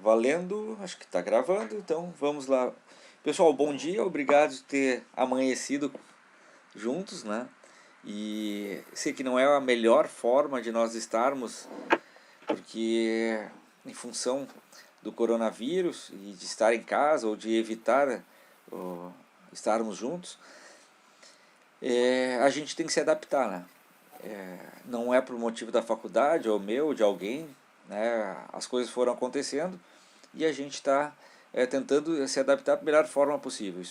Valendo, acho que está gravando, então vamos lá. Pessoal, bom dia, obrigado por ter amanhecido juntos, né? E sei que não é a melhor forma de nós estarmos, porque em função do coronavírus e de estar em casa ou de evitar estarmos juntos, a gente tem que se adaptar, né? Não é por motivo da faculdade ou meu, de alguém, né? As coisas foram acontecendo e a gente está tentando se adaptar da melhor forma possível.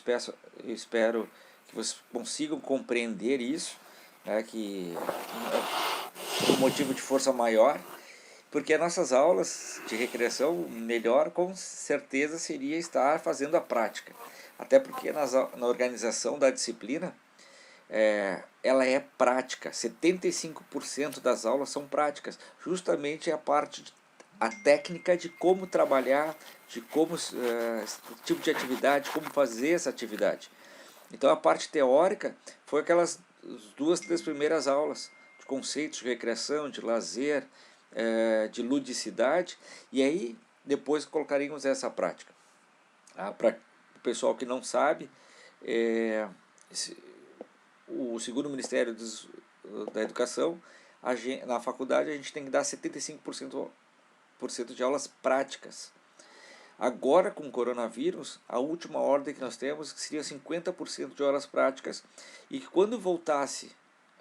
Eu espero que vocês consigam compreender isso, né, que é um motivo de força maior, porque as nossas aulas de recreação, melhor com certeza seria estar fazendo a prática. Até porque na organização da disciplina, ela é prática, 75% das aulas são práticas, justamente a parte a técnica de como trabalhar, de como tipo de atividade, como fazer essa atividade. Então a parte teórica foi aquelas 2, 3 primeiras aulas de conceitos de recreação, de lazer, de ludicidade, e aí depois colocaríamos essa prática. Para o pessoal que não sabe, o segundo Ministério da Educação, na faculdade a gente tem que dar 75% de aulas práticas. Agora, com o coronavírus, a última ordem que nós temos seria 50% de horas práticas, e que quando voltasse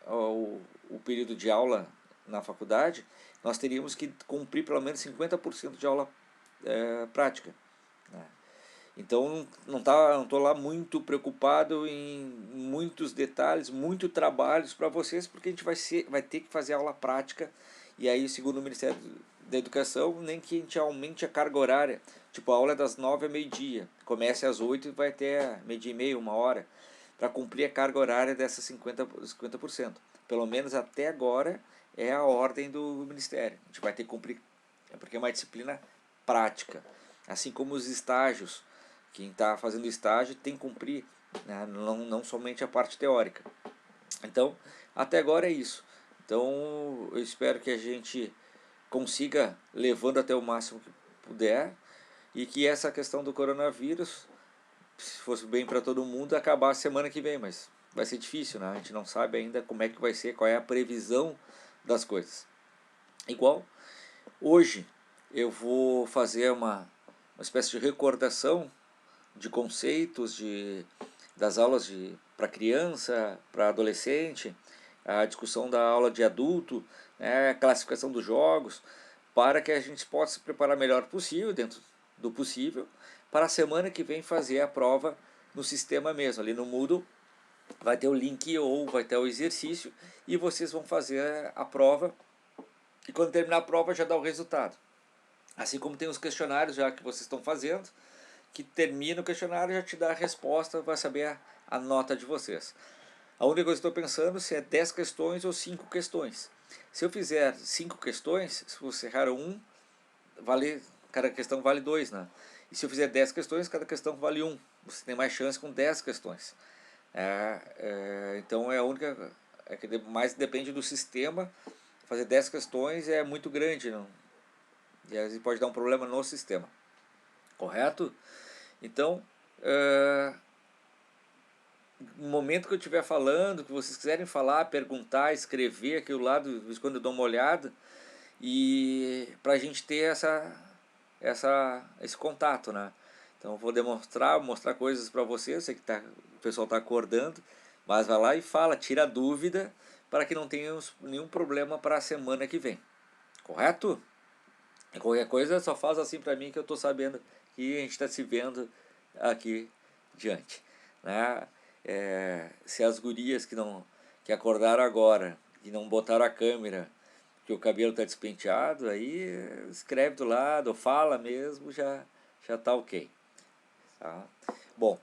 o período de aula na faculdade, nós teríamos que cumprir pelo menos 50% de aula prática, né? Então não estou lá muito preocupado em muitos detalhes, muito trabalhos para vocês, porque a gente vai ter que fazer aula prática. E aí, segundo o Ministério da Educação, nem que a gente aumente a carga horária. Tipo, a aula é das 9 a meio-dia, comece às 8 e vai até meio-dia e meia, 1 hora, para cumprir a carga horária dessas 50%. Pelo menos até agora é a ordem do Ministério. A gente vai ter que cumprir, porque é uma disciplina prática. Assim como os estágios, quem está fazendo estágio tem que cumprir, né? Não somente a parte teórica. Então, até agora é isso. Então, eu espero que a gente consiga, levando até o máximo que puder, e que essa questão do coronavírus, se fosse bem para todo mundo, acabar a semana que vem, mas vai ser difícil, né? A gente não sabe ainda como é que vai ser, qual é a previsão das coisas. Igual, hoje eu vou fazer uma espécie de recordação de conceitos das aulas para criança, para adolescente, a discussão da aula de adulto, né, a classificação dos jogos, para que a gente possa se preparar melhor possível, dentro do possível, para a semana que vem fazer a prova no sistema mesmo. Ali no Moodle vai ter o link ou vai ter o exercício e vocês vão fazer a prova, e quando terminar a prova já dá o resultado. Assim como tem os questionários já que vocês estão fazendo, que termina o questionário, já te dá a resposta, vai saber a nota de vocês. A única coisa que estou pensando se é 10 questões ou 5 questões. Se eu fizer 5 questões, se você errar cada questão vale 2, né? E se eu fizer 10 questões, cada questão vale 1. Você tem mais chance com 10 questões. Então é a única. Que mais depende do sistema. Fazer 10 questões é muito grande, não? E às vezes pode dar um problema no sistema. Correto? Então, no momento que eu estiver falando, que vocês quiserem falar, perguntar, escrever aqui do lado, de vez em quando eu dou uma olhada, e para a gente ter esse contato, né? Então eu vou mostrar coisas para vocês, sei que o pessoal está acordando, mas vai lá e fala, tira a dúvida, para que não tenha nenhum problema para a semana que vem. Correto? E qualquer coisa só faz assim para mim, que eu estou sabendo que a gente está se vendo aqui diante, né? Se as gurias que acordaram agora e não botaram a câmera, que o cabelo está despenteado, aí escreve do lado, ou fala mesmo, já está ok, tá? Bom,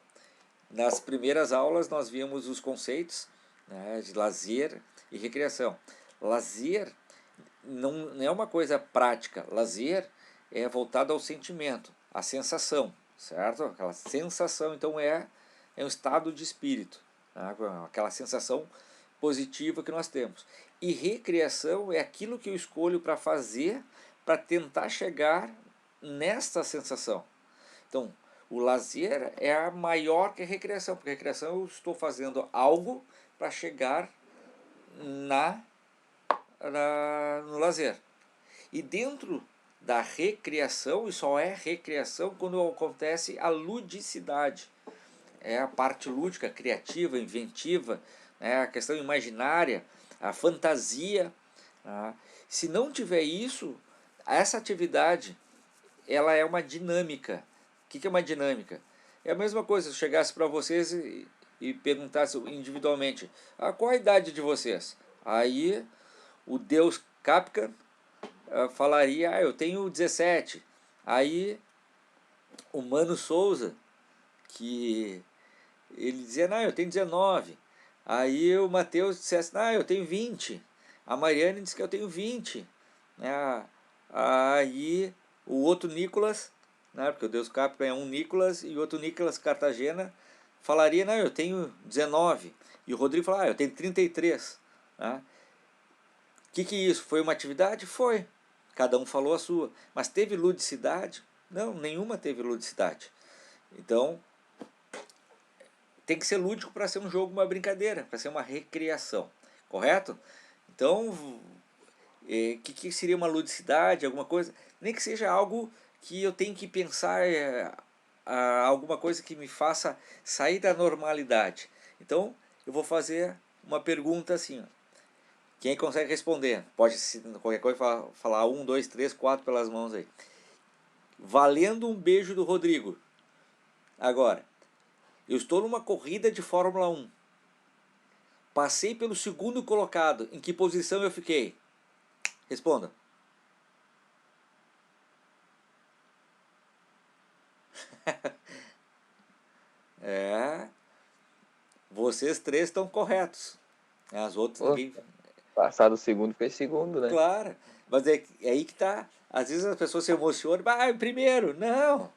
nas primeiras aulas nós vimos os conceitos, né, de lazer e recreação. Lazer não é uma coisa prática. Lazer é voltado ao sentimento, à sensação, certo? Aquela sensação, então, é um estado de espírito, né? Aquela sensação positiva que nós temos. E recreação é aquilo que eu escolho para fazer, para tentar chegar nesta sensação. Então, o lazer é a maior que a recreação, porque a recreação eu estou fazendo algo para chegar no lazer. E dentro da recreação, e só é recreação quando acontece a ludicidade. É a parte lúdica, criativa, inventiva, né? A questão imaginária, a fantasia. Tá? Se não tiver isso, essa atividade ela é uma dinâmica. O que é uma dinâmica? É a mesma coisa se eu chegasse para vocês e perguntasse individualmente: qual a idade de vocês? Aí o Deus Capcan falaria: eu tenho 17. Aí o Mano Souza, que ele dizia: não, eu tenho 19. Aí o Matheus dissesse: não, eu tenho 20. A Mariane disse que eu tenho 20. Né? Aí o outro Nicolas, né, porque o Deus Capca é um Nicolas, e o outro Nicolas Cartagena falaria: não, eu tenho 19. E o Rodrigo falaria: eu tenho 33. Né? Que é isso? Foi uma atividade? Foi. Cada um falou a sua. Mas teve ludicidade? Não, nenhuma teve ludicidade. Então, tem que ser lúdico para ser um jogo, uma brincadeira, para ser uma recriação. Correto? Então, que seria uma ludicidade, alguma coisa? Nem que seja algo que eu tenho que pensar, alguma coisa que me faça sair da normalidade. Então, eu vou fazer uma pergunta assim, ó. Quem consegue responder? Pode, qualquer coisa, falar 1, 2, 3, 4 pelas mãos aí. Valendo um beijo do Rodrigo. Agora, eu estou numa corrida de Fórmula 1. Passei pelo segundo colocado. Em que posição eu fiquei? Responda. Vocês três estão corretos. As outras Pô, ninguém... passado o segundo, fez segundo, né? Claro, mas é aí que tá. Às vezes as pessoas se emocionam, primeiro. Não,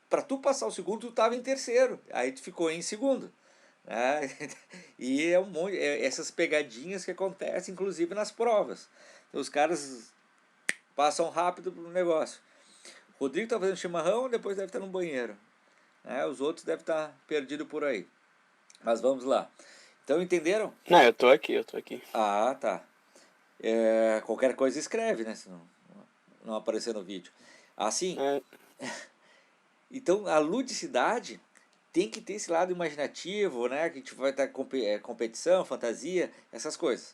para tu passar o segundo, tu estava em terceiro. Aí tu ficou em segundo. Né? E é um monte, essas pegadinhas que acontecem, inclusive nas provas. Então, os caras passam rápido pro negócio. O Rodrigo está fazendo chimarrão, depois deve estar no banheiro. Né? Os outros devem estar perdidos por aí. Mas vamos lá. Então, entenderam? Não, eu tô aqui. Ah, tá. Qualquer coisa escreve, né? Se não aparecer no vídeo. Assim, É, então a ludicidade tem que ter esse lado imaginativo, né? Que a gente vai estar competição, fantasia, essas coisas.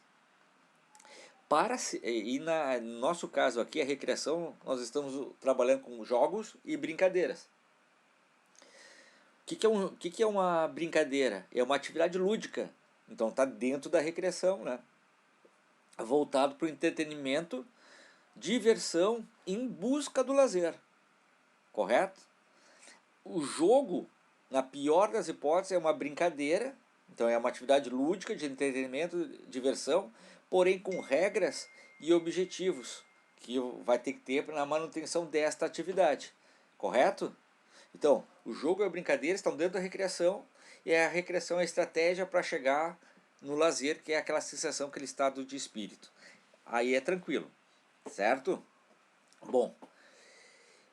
No nosso caso aqui, a recreação, nós estamos trabalhando com jogos e brincadeiras. Que é uma brincadeira? É uma atividade lúdica. Então está dentro da recreação, né? Voltado para o entretenimento, diversão, em busca do lazer. Correto? O jogo, na pior das hipóteses, é uma brincadeira. Então é uma atividade lúdica de entretenimento, diversão, porém com regras e objetivos que vai ter que ter na manutenção desta atividade. Correto? Então, o jogo e a brincadeira estão dentro da recreação, e a recreação é a estratégia para chegar no lazer, que é aquela sensação, aquele estado de espírito. Aí é tranquilo, certo? Bom,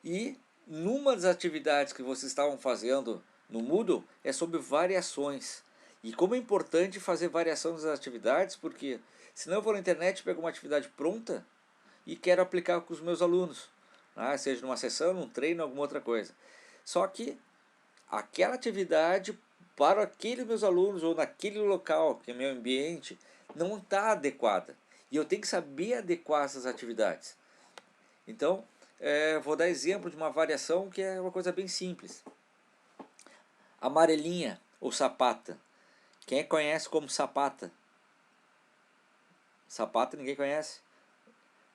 e numa das atividades que vocês estavam fazendo no Moodle é sobre variações. E como é importante fazer variação das atividades, porque senão eu vou na internet, pego uma atividade pronta e quero aplicar com os meus alunos, né? Seja numa sessão, num treino, alguma outra coisa. Só que aquela atividade para aqueles meus alunos ou naquele local, que é meu ambiente, não está adequada. E eu tenho que saber adequar essas atividades. Então, vou dar exemplo de uma variação que é uma coisa bem simples. Amarelinha ou sapata. Quem conhece como sapata? Sapata ninguém conhece.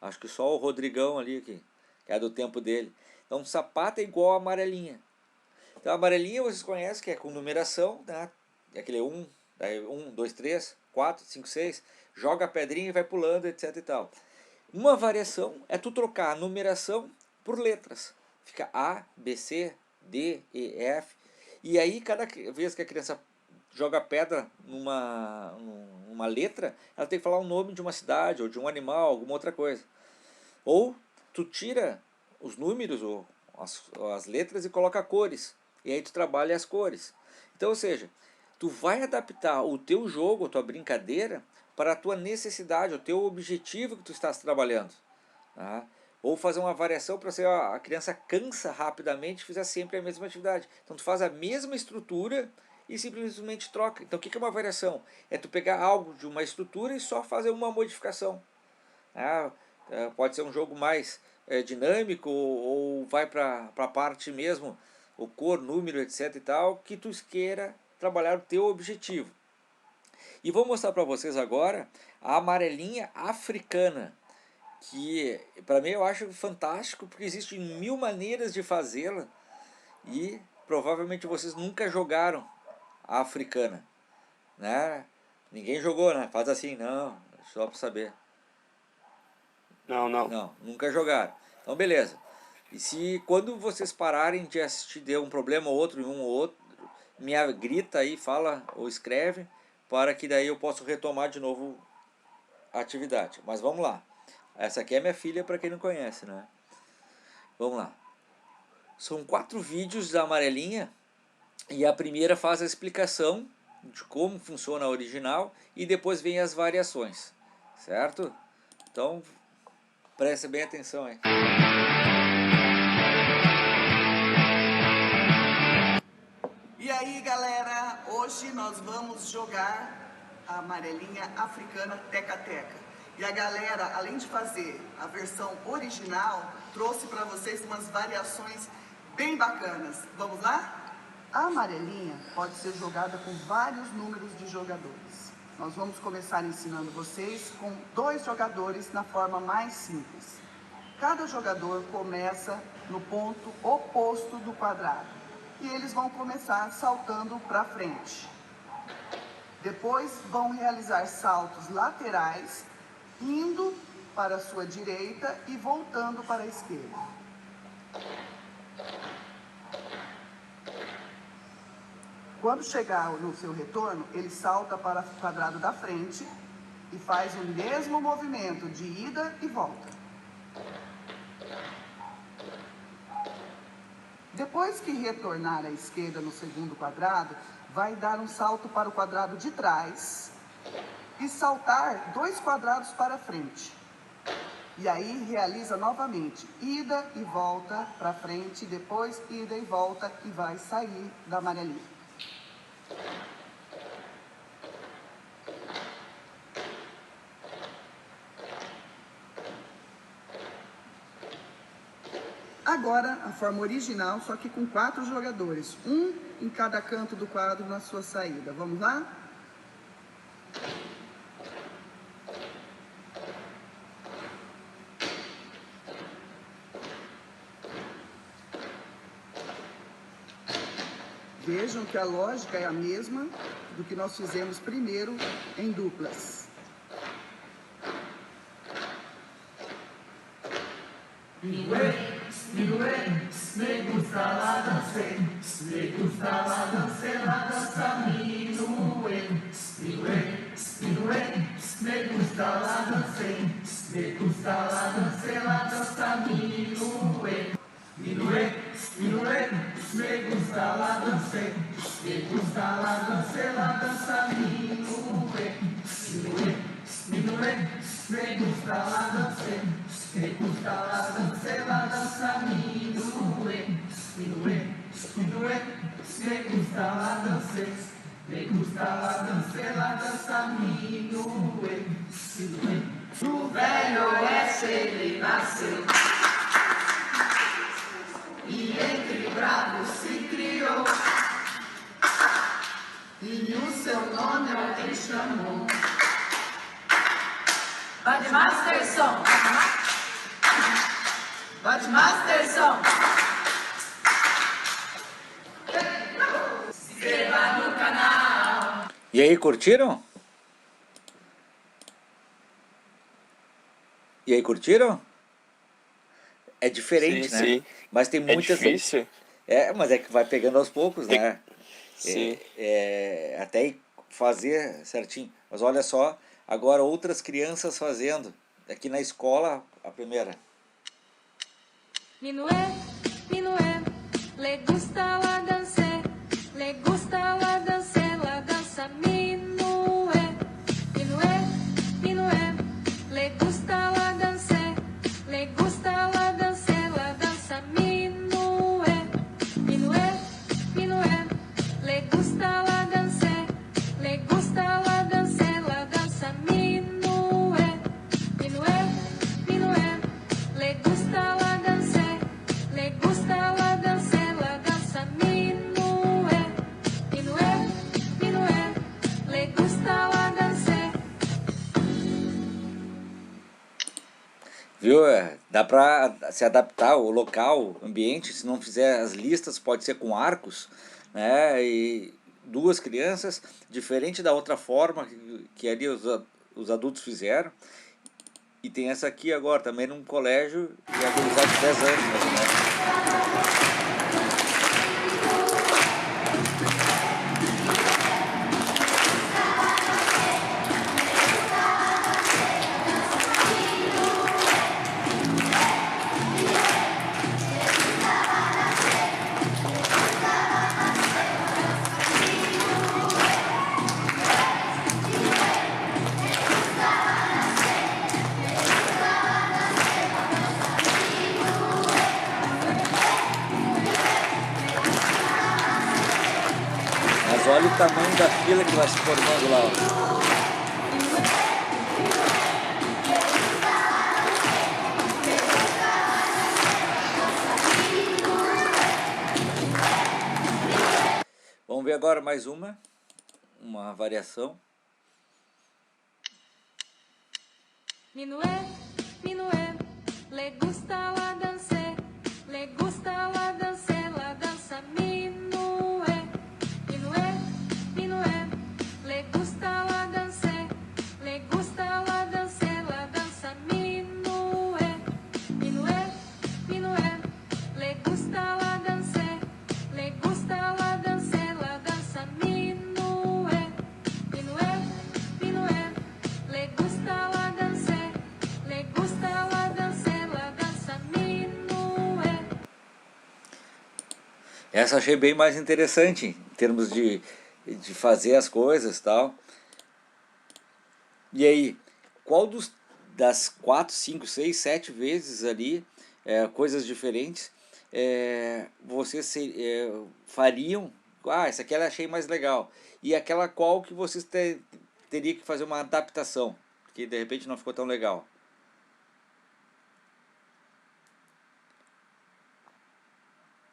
Acho que só o Rodrigão ali, que é do tempo dele. Então, sapata é igual a amarelinha. Então, a amarelinha vocês conhecem, que é com numeração, né? É aquele 1, 1, 2, 3, 4, 5, 6. Joga a pedrinha e vai pulando, etc e tal. Uma variação é tu trocar a numeração por letras. Fica A, B, C, D, E, F. E aí, cada vez que a criança joga pedra numa letra, ela tem que falar o nome de uma cidade, ou de um animal, alguma outra coisa. Ou tu tira os números, ou as letras e coloca cores. E aí tu trabalha as cores. Então, ou seja, tu vai adaptar o teu jogo, a tua brincadeira, para a tua necessidade, o teu objetivo que tu estás trabalhando. Tá? Ou fazer uma variação para a criança cansa rapidamente e fizer sempre a mesma atividade. Então tu faz a mesma estrutura e simplesmente troca. Então o que é uma variação? É tu pegar algo de uma estrutura e só fazer uma modificação. Pode ser um jogo mais dinâmico ou vai para a parte mesmo, o cor, número, etc e tal, que tu queira trabalhar o teu objetivo. E vou mostrar para vocês agora a amarelinha africana, que para mim eu acho fantástico, porque existem 1000 maneiras de fazê-la e provavelmente vocês nunca jogaram a africana, né? Ninguém jogou, né? Faz assim, não, só para saber. Não. Não, nunca jogaram. Então beleza. E se quando vocês pararem de assistir, deu um problema ou outro em um ou outro, me grita aí, fala ou escreve, para que daí eu possa retomar de novo a atividade. Mas vamos lá. Essa aqui é minha filha, para quem não conhece, né? Vamos lá. São 4 vídeos da amarelinha e a primeira faz a explicação de como funciona a original e depois vem as variações, certo? Então, preste bem atenção aí. E aí, galera, hoje nós vamos jogar a amarelinha africana teca-teca. E a galera, além de fazer a versão original, trouxe para vocês umas variações bem bacanas. Vamos lá? A amarelinha pode ser jogada com vários números de jogadores. Nós vamos começar ensinando vocês com 2 jogadores na forma mais simples. Cada jogador começa no ponto oposto do quadrado e eles vão começar saltando para frente. Depois vão realizar saltos laterais, indo para a sua direita e voltando para a esquerda. Quando chegar no seu retorno, ele salta para o quadrado da frente e faz o mesmo movimento de ida e volta. Depois que retornar à esquerda no segundo quadrado, vai dar um salto para o quadrado de trás e saltar 2 quadrados para frente. E aí realiza novamente ida e volta para frente, depois ida e volta e vai sair da amarelinha. Agora, a forma original, só que com 4 jogadores. Um em cada canto do quadro na sua saída. Vamos lá? Vejam que a lógica é a mesma do que nós fizemos primeiro em duplas. Me gusta la danse, me gusta la danse, la danza minué. Me gusta la danse, me gusta la danse, la danza minué. Me gusta la danse, me gusta la danse, la danza minué. Me gusta la danse, me gusta la danse, la danza minué. Me gusta la danse, me gusta la danse, la danza minué. O velho ele nasceu e entre bravos se criou, e o seu nome alguém chamou. Badmasterson, Badmasterson. Se inscreva no canal. E aí, curtiram? E aí, curtiram? É diferente, Sim, né? sim. Mas tem É muitas... difícil? Mas é que vai pegando aos poucos, né? Sim. Até fazer certinho. Mas olha só, agora outras crianças fazendo. Aqui na escola, a primeira. Minué. minué, le gusta la danse, le gusta la danse, la danza minué, minué, minué, le gusta la danse, le gusta la danse, la danza minué, minué, minué, le gusta la danse, le gusta la danse, la danza minué, minué, minué, le gusta la danse, le gusta la danse, la danza minué, minué, minué, le gusta la danse. Viu? Dá para se adaptar o local, o ambiente, se não fizer as listas, pode ser com arcos, né? E duas crianças, diferente da outra forma que ali os adultos fizeram. E tem essa aqui agora, também num colégio, e a gurizada de 10 anos, mais ou menos. Mas olha o tamanho da fila que vai se formando lá, ó. Vamos ver agora mais uma variação. Minué, minué, le gusta la danse, le gusta la danse, la danza minué, minué, minué, le gusta la danse, le gusta la danse, la danza minué, minué, minué, le gusta la danse, le gusta la danse, la danza minué, minué, minué, le gusta la danse, le gusta la danse, la danza minué. Essa achei bem mais interessante em termos de fazer as coisas e tal. E aí, qual das 4, 5, 6, 7 vezes ali, coisas diferentes, vocês fariam? Ah, essa aqui eu achei mais legal. E aquela qual que vocês teria que fazer uma adaptação, que de repente não ficou tão legal.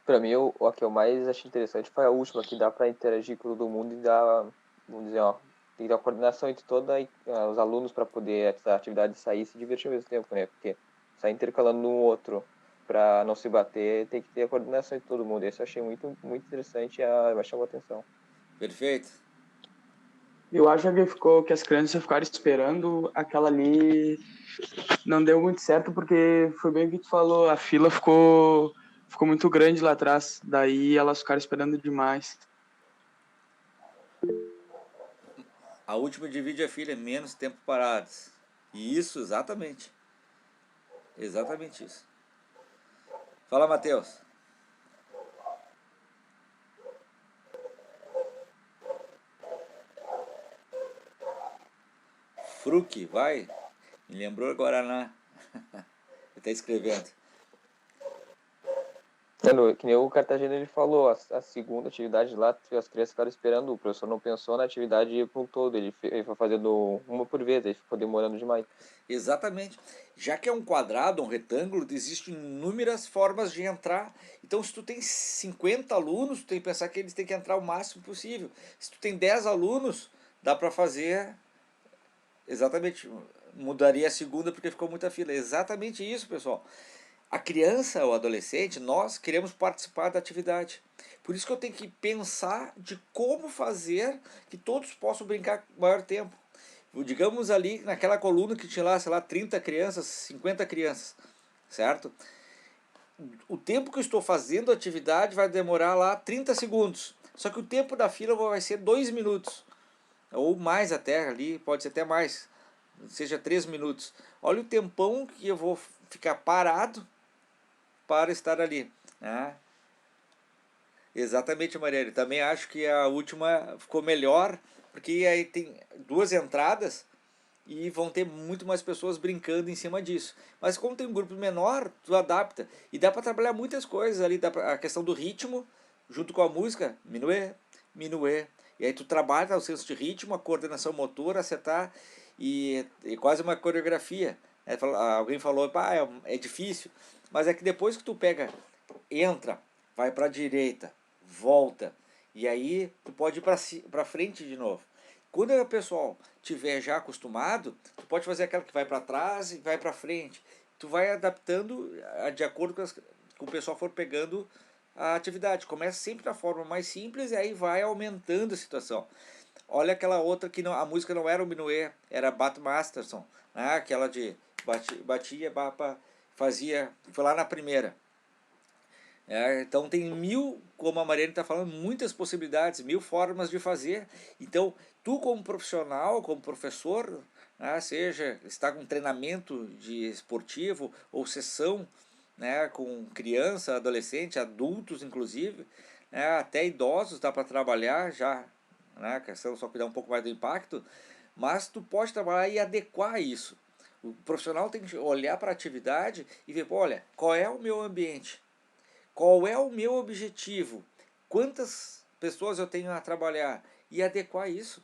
Pra mim, a que eu mais achei interessante foi a última, que dá pra interagir com todo mundo e dá, vamos dizer, ó, tem que ter uma coordenação entre todos os alunos para poder a atividade sair e se divertir ao mesmo tempo, né? Porque sair intercalando no outro para não se bater, tem que ter a coordenação entre todo mundo. Esse eu achei muito, muito interessante e me chamou a atenção. Perfeito? Eu acho que as crianças ficaram esperando aquela ali, não deu muito certo, porque foi bem o que tu falou, a fila ficou muito grande lá atrás, daí elas ficaram esperando demais. A última divide a fila, menos tempo parados. E isso, exatamente. Exatamente isso. Fala, Matheus. Fruc, vai. Me lembrou agora, né? Ele está escrevendo. Que nem o Cartagena ele falou, a segunda atividade lá, as crianças ficaram esperando, o professor não pensou na atividade para um todo, ele foi fazendo uma por vez, aí ficou demorando demais. Exatamente. Já que é um quadrado, um retângulo, existem inúmeras formas de entrar. Então, se tu tem 50 alunos, tu tem que pensar que eles têm que entrar o máximo possível. Se tu tem 10 alunos, dá para fazer... Exatamente. Mudaria a segunda porque ficou muita fila. Exatamente isso, pessoal. A criança ou adolescente, nós queremos participar da atividade. Por isso que eu tenho que pensar de como fazer que todos possam brincar o maior tempo. Digamos ali, naquela coluna que tinha lá, sei lá, 30 crianças, 50 crianças, certo? O tempo que eu estou fazendo a atividade vai demorar lá 30 segundos. Só que o tempo da fila vai ser 2 minutos. Ou mais até ali, pode ser até mais. Seja 3 minutos. Olha o tempão que eu vou ficar parado para estar ali. né? Exatamente, Marielle. Também acho que a última ficou melhor, porque aí tem duas entradas e vão ter muito mais pessoas brincando em cima disso. Mas como tem um grupo menor, tu adapta. E dá para trabalhar muitas coisas ali, a questão do ritmo, junto com a música, minuê, minuê. E aí tu trabalha o senso de ritmo, a coordenação motora, acertar, e quase uma coreografia. Alguém falou, pá, é difícil. Mas é que depois que tu pega, entra, vai para a direita, volta, e aí tu pode ir para frente de novo. Quando o pessoal tiver já acostumado, tu pode fazer aquela que vai para trás e vai para frente. Tu vai adaptando de acordo com o pessoal for pegando a atividade. Começa sempre da forma mais simples e aí vai aumentando a situação. Olha aquela outra que não, a música não era o minuê, era Bat Masterson, né? Aquela de batia, fazia, foi lá na primeira. Então tem mil, como a Mariane está falando, muitas possibilidades, mil formas de fazer. Então tu como profissional, como professor, né, seja está com treinamento de esportivo ou sessão, né, com criança, adolescente, adultos inclusive, né, até idosos dá para trabalhar já, né, questão só cuidar um pouco mais do impacto, mas tu pode trabalhar e adequar isso. O profissional tem que olhar para a atividade e ver, pô, olha, qual é o meu ambiente? Qual é o meu objetivo? Quantas pessoas eu tenho a trabalhar? E adequar isso.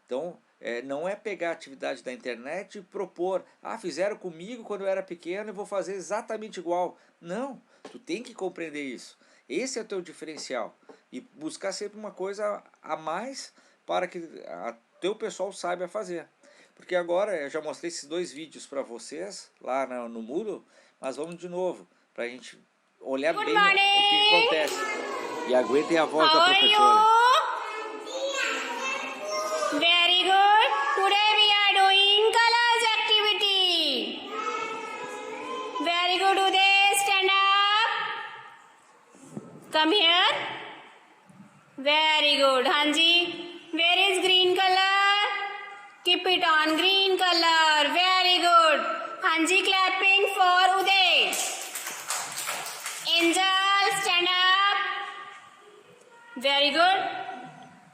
Então, não é pegar a atividade da internet e propor, fizeram comigo quando eu era pequeno e vou fazer exatamente igual. Não, tu tem que compreender isso. Esse é o teu diferencial. E buscar sempre uma coisa a mais para que o teu pessoal saiba fazer. Porque agora, eu já mostrei esses dois vídeos para vocês, lá no Moodle, mas vamos de novo, para a gente olhar Good bem o que morning. acontece. E aguentem a voz How da are professora. you? Very good. Today we are doing colors activity. Very good, Uday. Stand up. Come here. Very good. Hanji. Where is green color? Keep it on green color. Very good. Hanji clapping for Uday. Angel, stand up. Very good.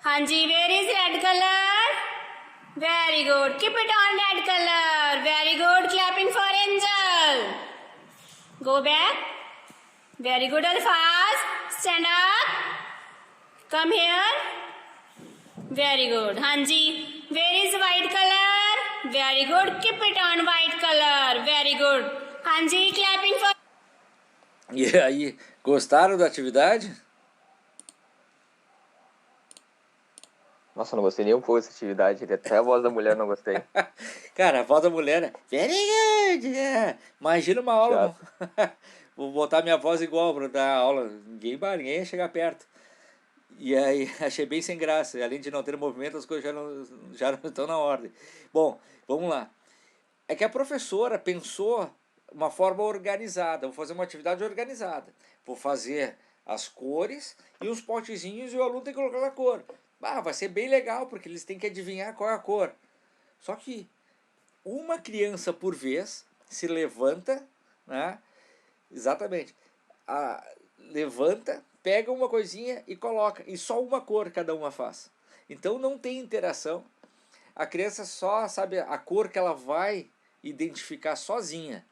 Hanji, where is red color? Very good. Keep it on red color. Very good. Clapping for Angel. Go back. Very good, Alfaz. Stand up. Come here. Very good. Hanji, where is white color? Very good. Keep it on white color. Very good. Hanji, clapping for... E aí, gostaram da atividade? Nossa, não gostei nem um pouco dessa atividade. Até a voz da mulher não gostei. Cara, a voz da mulher é very good. Imagina uma aula. Vou botar minha voz igual para dar aula. Ninguém ia chegar perto. E aí, achei bem sem graça. Além de não ter movimento, as coisas já não estão na ordem. Bom, vamos lá. É que a professora pensou uma forma organizada. Vou fazer uma atividade organizada. Vou fazer as cores e os potezinhos e o aluno tem que colocar na cor. Vai ser bem legal, porque eles têm que adivinhar qual é a cor. Só que uma criança por vez se levanta, né? Exatamente. Levanta, pega uma coisinha e coloca. E só uma cor cada uma faz. Então não tem interação. A criança só sabe a cor que ela vai identificar sozinha.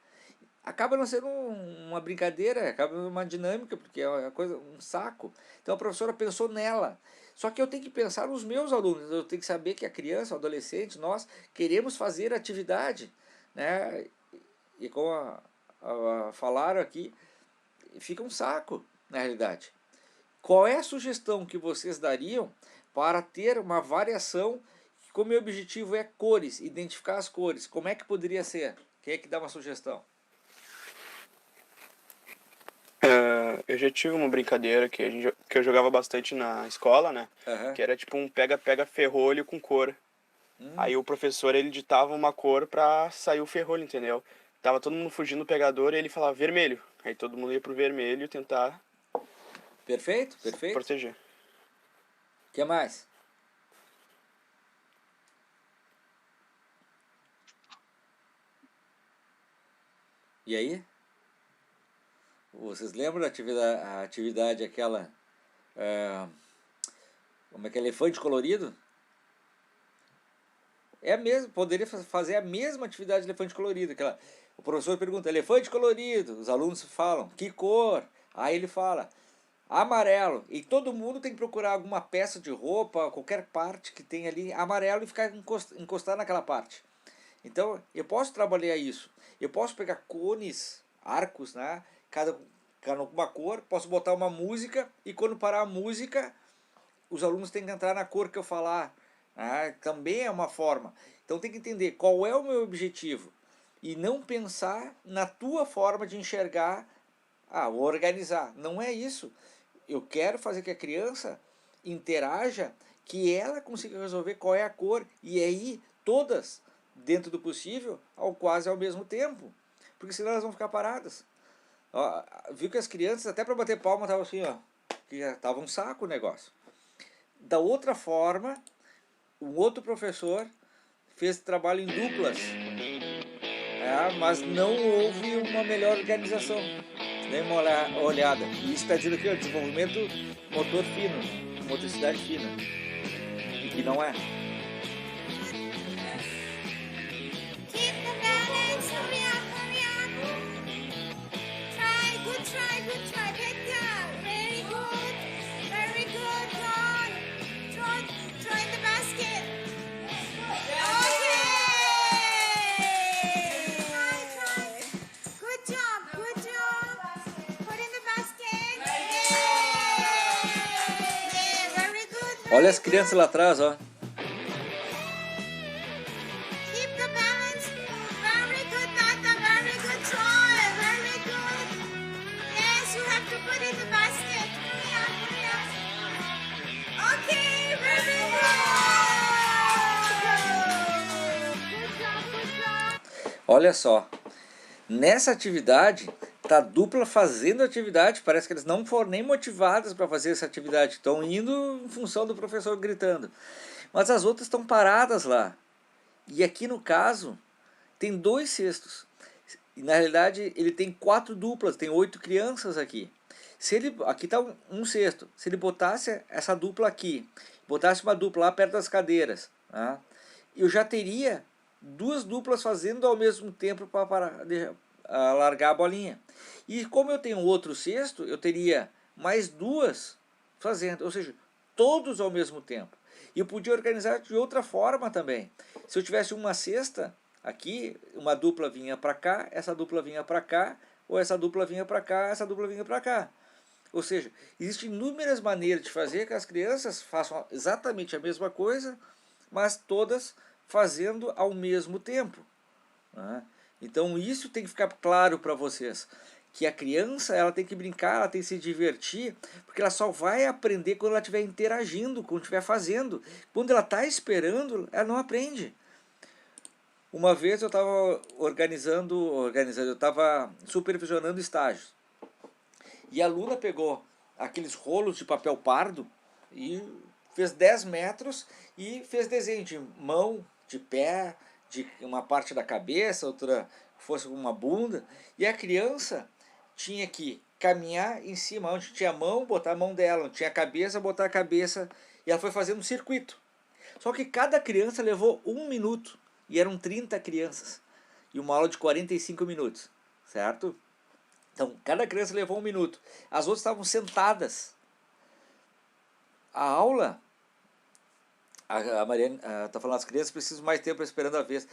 Acaba não sendo uma brincadeira, acaba uma dinâmica, porque é uma coisa, um saco. Então a professora pensou nela. Só que eu tenho que pensar nos meus alunos, eu tenho que saber que a criança, o adolescente, nós queremos fazer atividade, né? E como falaram aqui, fica um saco, na realidade. Qual é a sugestão que vocês dariam para ter uma variação, como meu objetivo é cores, identificar as cores? Como é que poderia ser? Quem é que dá uma sugestão? Eu já tive uma brincadeira que eu jogava bastante na escola, né? Uhum. Que era tipo um pega-pega ferrolho com cor. Aí o professor, ele ditava uma cor pra sair o ferrolho, entendeu? Tava todo mundo fugindo do pegador e ele falava vermelho. Aí todo mundo ia pro vermelho tentar Perfeito, perfeito. proteger. O que mais? E aí? Vocês lembram da atividade aquela, como é que é, elefante colorido? É a mesma, poderia fazer a mesma atividade de elefante colorido. Aquela, o professor pergunta, elefante colorido, os alunos falam, que cor? Aí ele fala, amarelo. E todo mundo tem que procurar alguma peça de roupa, qualquer parte que tem ali, amarelo, e ficar encostar naquela parte. Então, eu posso trabalhar isso. Eu posso pegar cones, arcos, né? Cada uma cor, posso botar uma música, e quando parar a música, os alunos têm que entrar na cor que eu falar. Também é uma forma. Então tem que entender qual é o meu objetivo e não pensar na tua forma de enxergar, vou organizar. Não é isso. Eu quero fazer que a criança interaja, que ela consiga resolver qual é a cor, e aí todas, dentro do possível, quase ao mesmo tempo, porque senão elas vão ficar paradas. Ó, viu que as crianças, até para bater palma, estavam assim, ó, que estava um saco o negócio. Da outra forma, um outro professor fez trabalho em duplas, mas não houve uma melhor organização, nem uma olhada. E isso está dizendo aqui, ó, desenvolvimento motor fino, motricidade fina, e que não é. Keep the balance, hurry up. Good try, get down. Very good, go on. Throw in the basket. Okay. Try. Good job. Put in the basket. Yeah, very good. Olha as crianças lá atrás, ó. Keep the balance. Very good, Tata. Very good try. Very good. Yes, you have to put in the basket. Hurry up. Okay, very good. Good job. Olha só. Nessa atividade, tá a dupla fazendo atividade, parece que eles não foram nem motivadas para fazer essa atividade, estão indo em função do professor gritando. Mas as outras estão paradas lá. E aqui no caso, tem 2 cestos. E na realidade, ele tem 4 duplas, tem 8 crianças aqui. Aqui está um cesto. Se ele botasse essa dupla aqui, botasse uma dupla lá perto das cadeiras, eu já teria 2 duplas fazendo ao mesmo tempo para largar a bolinha. E como eu tenho outro cesto, eu teria mais 2 fazendo, ou seja, todos ao mesmo tempo. E eu podia organizar de outra forma também. Se eu tivesse uma cesta aqui, uma dupla vinha para cá, essa dupla vinha para cá, ou essa dupla vinha para cá, essa dupla vinha para cá. Ou seja, existem inúmeras maneiras de fazer que as crianças façam exatamente a mesma coisa, mas todas fazendo ao mesmo tempo. Então isso tem que ficar claro para vocês, que a criança ela tem que brincar, ela tem que se divertir, porque ela só vai aprender quando ela estiver interagindo, quando estiver fazendo. Quando ela está esperando, ela não aprende. Uma vez eu estava eu estava supervisionando estágios, e a aluna pegou aqueles rolos de papel pardo e fez 10 metros e fez desenho de mão, de pé, de uma parte da cabeça, outra fosse uma bunda, e a criança tinha que caminhar em cima, onde tinha a mão, botar a mão dela, onde tinha a cabeça, botar a cabeça, e ela foi fazendo um circuito. Só que cada criança levou 1 minuto, e eram 30 crianças, e uma aula de 45 minutos, certo? Então, cada criança levou 1 minuto. As outras estavam sentadas. A aula, a Mariane está falando, as crianças precisam mais tempo esperando a vez.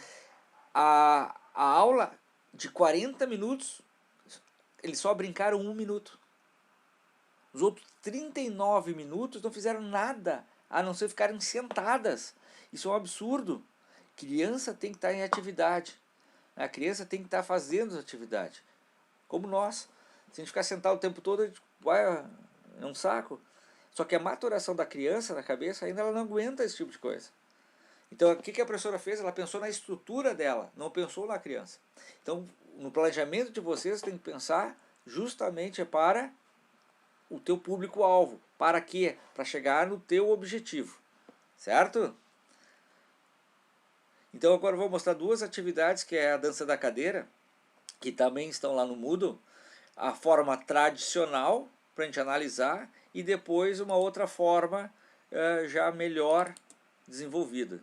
A aula de 40 minutos, eles só brincaram 1 minuto. Os outros 39 minutos não fizeram nada, a não ser ficarem sentadas. Isso é um absurdo. Criança tem que estar em atividade. A criança tem que estar fazendo atividade. Como nós. Se a gente ficar sentado o tempo todo, é um saco. Só que a maturação da criança na cabeça ainda ela não aguenta esse tipo de coisa. Então o que a professora fez? Ela pensou na estrutura dela, não pensou na criança. Então no planejamento de vocês tem que pensar justamente para o teu público-alvo. Para quê? Para chegar no teu objetivo. Certo? Então agora eu vou mostrar 2 atividades, que é a dança da cadeira, que também estão lá no Moodle. a forma tradicional para a gente analisar e depois uma outra forma já melhor desenvolvida.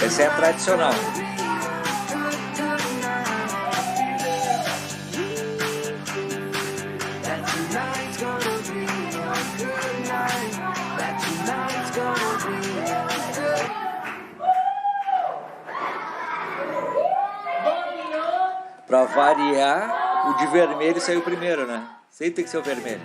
Essa é a tradicional. Para variar, o de vermelho saiu primeiro, né? Sempre tem que ser o vermelho.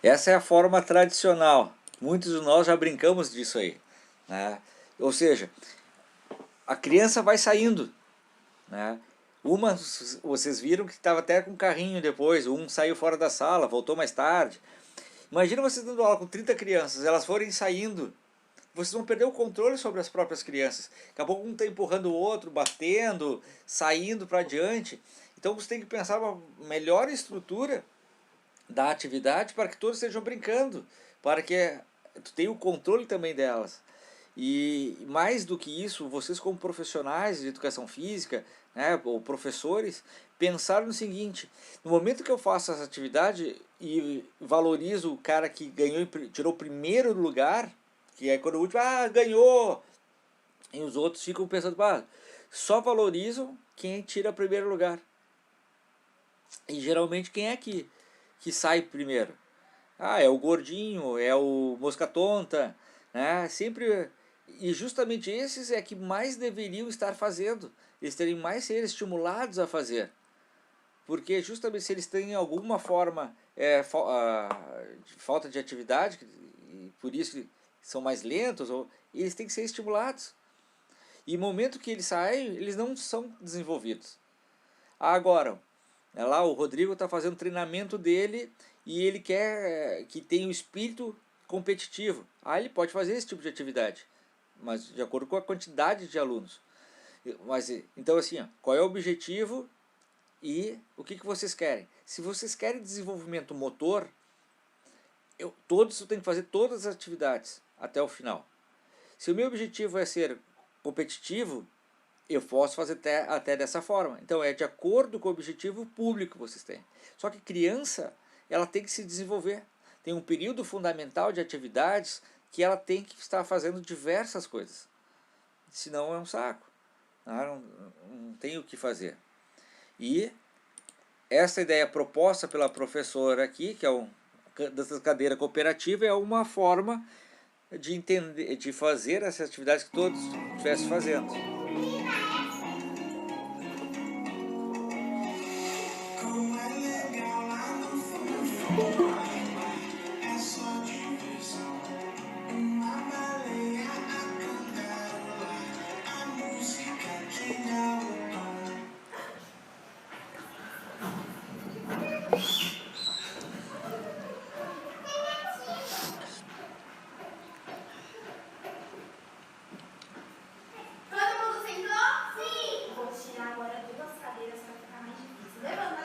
Essa é a forma tradicional. Muitos de nós já brincamos disso aí, né? Ou seja, a criança vai saindo, né? Uma, vocês viram que estava até com carrinho depois, um saiu fora da sala, voltou mais tarde. Imagina vocês dando aula com 30 crianças, elas forem saindo, vocês vão perder o controle sobre as próprias crianças. Daqui a pouco um está empurrando o outro, batendo, saindo para adiante. Então você tem que pensar uma melhor estrutura da atividade para que todos estejam brincando, para que tu tenha o controle também delas. E mais do que isso, vocês como profissionais de educação física, né, ou professores, pensar no seguinte: no momento que eu faço essa atividade e valorizo o cara que ganhou, tirou o primeiro lugar, que é quando o último, ganhou, e os outros ficam pensando, só valorizam quem tira o primeiro lugar. E geralmente quem é que sai primeiro? É o gordinho, é o mosca tonta, né? Sempre. E justamente esses é que mais deveriam estar fazendo, eles teriam mais ser estimulados a fazer, porque justamente se eles têm alguma forma de falta de atividade, e por isso são mais lentos, eles têm que ser estimulados, e no momento que eles saem, eles não são desenvolvidos. Agora, lá o Rodrigo está fazendo o treinamento dele e ele quer que tenha o espírito competitivo. Ele pode fazer esse tipo de atividade, mas de acordo com a quantidade de alunos. Mas, então assim, qual é o objetivo e o que vocês querem? Se vocês querem desenvolvimento motor, todos têm que fazer todas as atividades até o final. Se o meu objetivo é ser competitivo, eu posso fazer até dessa forma. Então é de acordo com o objetivo público que vocês têm. Só que criança, ela tem que se desenvolver. Tem um período fundamental de atividades que ela tem que estar fazendo diversas coisas. Senão é um saco. Não tem o que fazer. E essa ideia proposta pela professora aqui, que é dessa cadeira cooperativa, é uma forma de entender, de fazer essas atividades que todos estivessem fazendo. Levanta.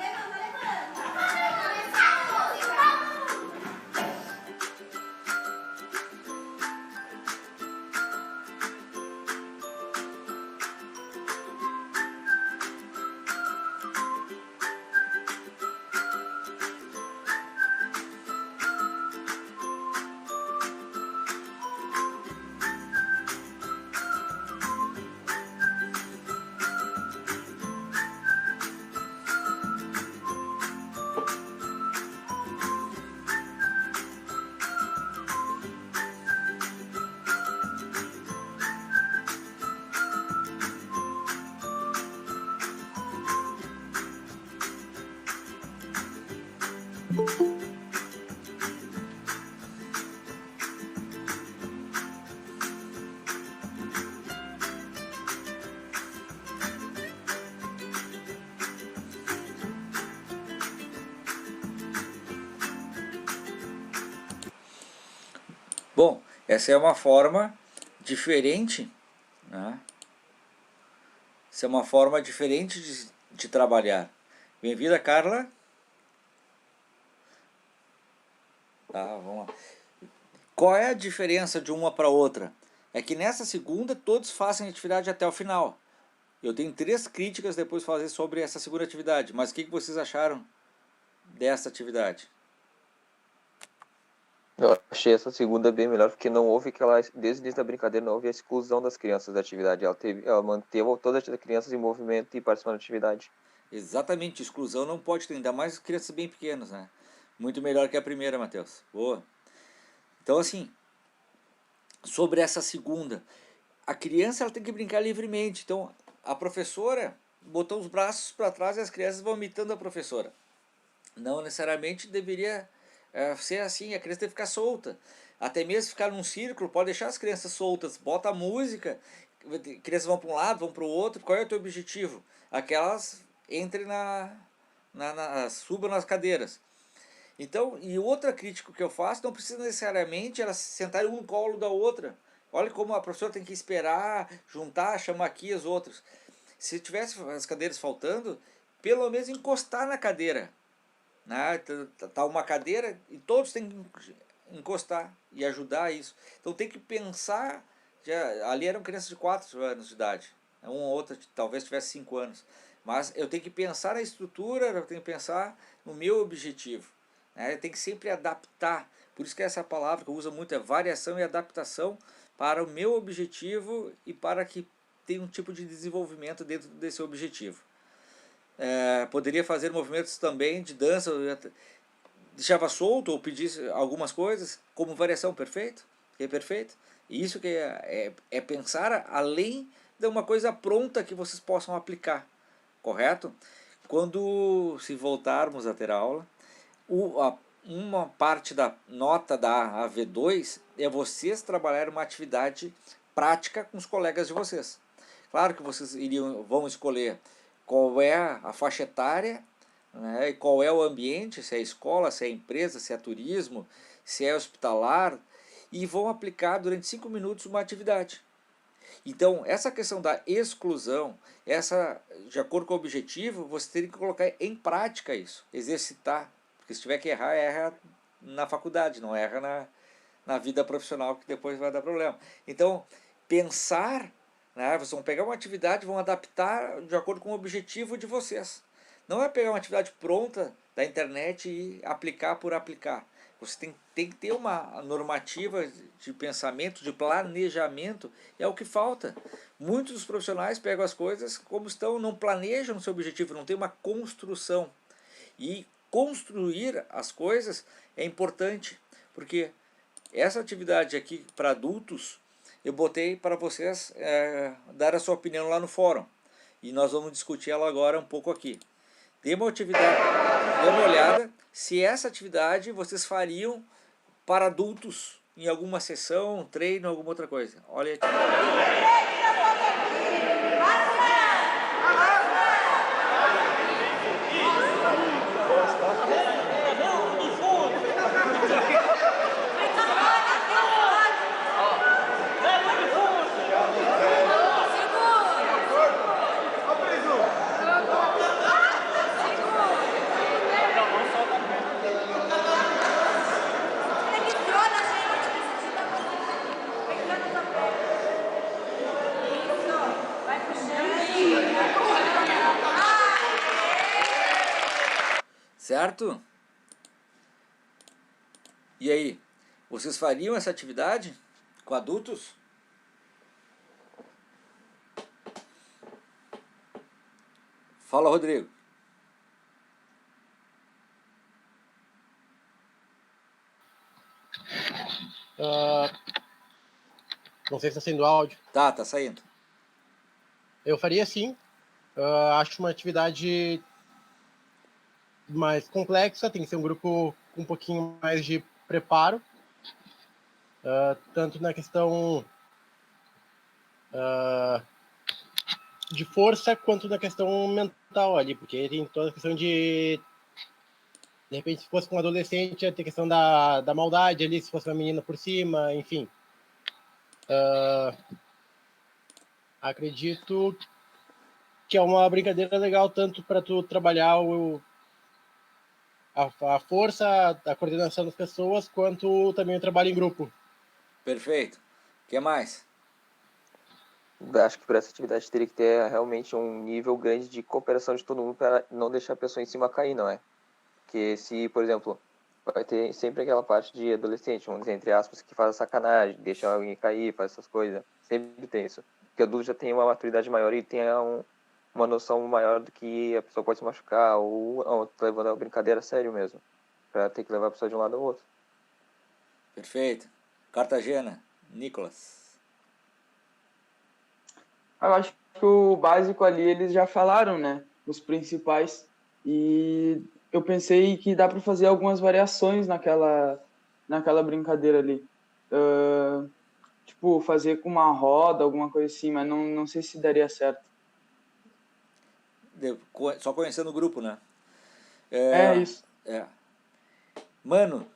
Bom, essa é uma forma diferente, né? Essa é uma forma diferente de trabalhar. Bem-vinda, Carla. Tá, vamos lá. Qual é a diferença de uma para outra? É que nessa segunda todos fazem atividade até o final. Eu tenho 3 críticas depois de fazer sobre essa segunda atividade, mas o que vocês acharam dessa atividade? Eu achei essa segunda bem melhor, porque não houve aquela, desde o início da brincadeira, não houve a exclusão das crianças da atividade. Ela manteve todas as crianças em movimento e participando da atividade. Exatamente, exclusão não pode ter, ainda mais crianças bem pequenas, né? Muito melhor que a primeira, Matheus. Boa. Então, assim, sobre essa segunda, a criança ela tem que brincar livremente. Então, a professora botou os braços para trás e as crianças vão imitando a professora. Não necessariamente deveria ser assim, a criança tem que ficar solta. Até mesmo ficar num círculo, pode deixar as crianças soltas, bota a música, crianças vão para um lado, vão para o outro. Qual é o teu objetivo? Aquelas entrem subam nas cadeiras. Então, e outra crítica que eu faço, não precisa necessariamente elas se sentarem um no colo da outra. Olha como a professora tem que esperar, juntar, chamar aqui as outras. Se tivesse as cadeiras faltando, pelo menos encostar na cadeira. Né? Tá uma cadeira e todos têm que encostar e ajudar isso. Então tem que pensar, ali eram crianças de 4 anos de idade, uma ou outra talvez tivesse 5 anos, mas eu tenho que pensar na estrutura, eu tenho que pensar no meu objetivo, né? Eu tenho que sempre adaptar, por isso que essa palavra que eu uso muito é variação e adaptação para o meu objetivo e para que tenha um tipo de desenvolvimento dentro desse objetivo. Poderia fazer movimentos também de dança, deixava solto ou pedisse algumas coisas como variação, perfeito, que é perfeito. E isso que é pensar além de uma coisa pronta que vocês possam aplicar, correto? Quando se voltarmos a ter aula, uma parte da nota da AV2 é vocês trabalhar uma atividade prática com os colegas de vocês. Claro que vocês vão escolher qual é a faixa etária, né, e qual é o ambiente, se é escola, se é empresa, se é turismo, se é hospitalar, e vão aplicar durante 5 minutos uma atividade. Então, essa questão da exclusão, de acordo com o objetivo, você tem que colocar em prática isso, exercitar, porque se tiver que errar, erra na faculdade, não erra na vida profissional, que depois vai dar problema. Então, pensar, né, vocês vão pegar uma atividade e vão adaptar de acordo com o objetivo de vocês. Não é pegar uma atividade pronta da internet e aplicar por aplicar. Você tem que ter uma normativa de pensamento, de planejamento, é o que falta. Muitos dos profissionais pegam as coisas como estão, não planejam o seu objetivo, não tem uma construção. E construir as coisas é importante, porque essa atividade aqui para adultos, eu botei para vocês dar a sua opinião lá no fórum. E nós vamos discutir ela agora um pouco aqui. Dê uma olhada se essa atividade vocês fariam para adultos em alguma sessão, treino, alguma outra coisa. Olha aqui. Certo? E aí, vocês fariam essa atividade com adultos? Fala, Rodrigo. Não sei se está saindo áudio. Tá saindo. Eu faria sim. Acho uma atividade mais complexa, tem que ser um grupo com um pouquinho mais de preparo, tanto na questão de força quanto na questão mental ali, porque tem toda a questão de repente, se fosse com um adolescente, ia ter questão da maldade ali, se fosse uma menina por cima, enfim. Acredito que é uma brincadeira legal tanto para tu trabalhar a força, a coordenação das pessoas, quanto também o trabalho em grupo. Perfeito. O que mais? Acho que por essa atividade teria que ter realmente um nível grande de cooperação de todo mundo para não deixar a pessoa em cima cair, não é? Porque se, por exemplo, vai ter sempre aquela parte de adolescente, vamos dizer, entre aspas, que faz sacanagem, deixa alguém cair, faz essas coisas. Sempre tem isso. Porque o adulto já tem uma maturidade maior e tem uma noção maior do que a pessoa pode se machucar ou tá levando a brincadeira a sério mesmo. Pra ter que levar a pessoa de um lado ao outro. Perfeito. Cartagena, Nicolas. Eu acho que o básico ali eles já falaram, né? Os principais. E eu pensei que dá para fazer algumas variações naquela brincadeira ali. Tipo, fazer com uma roda, alguma coisa assim, mas não sei se daria certo. Só conhecendo o grupo, né? É isso. Mano.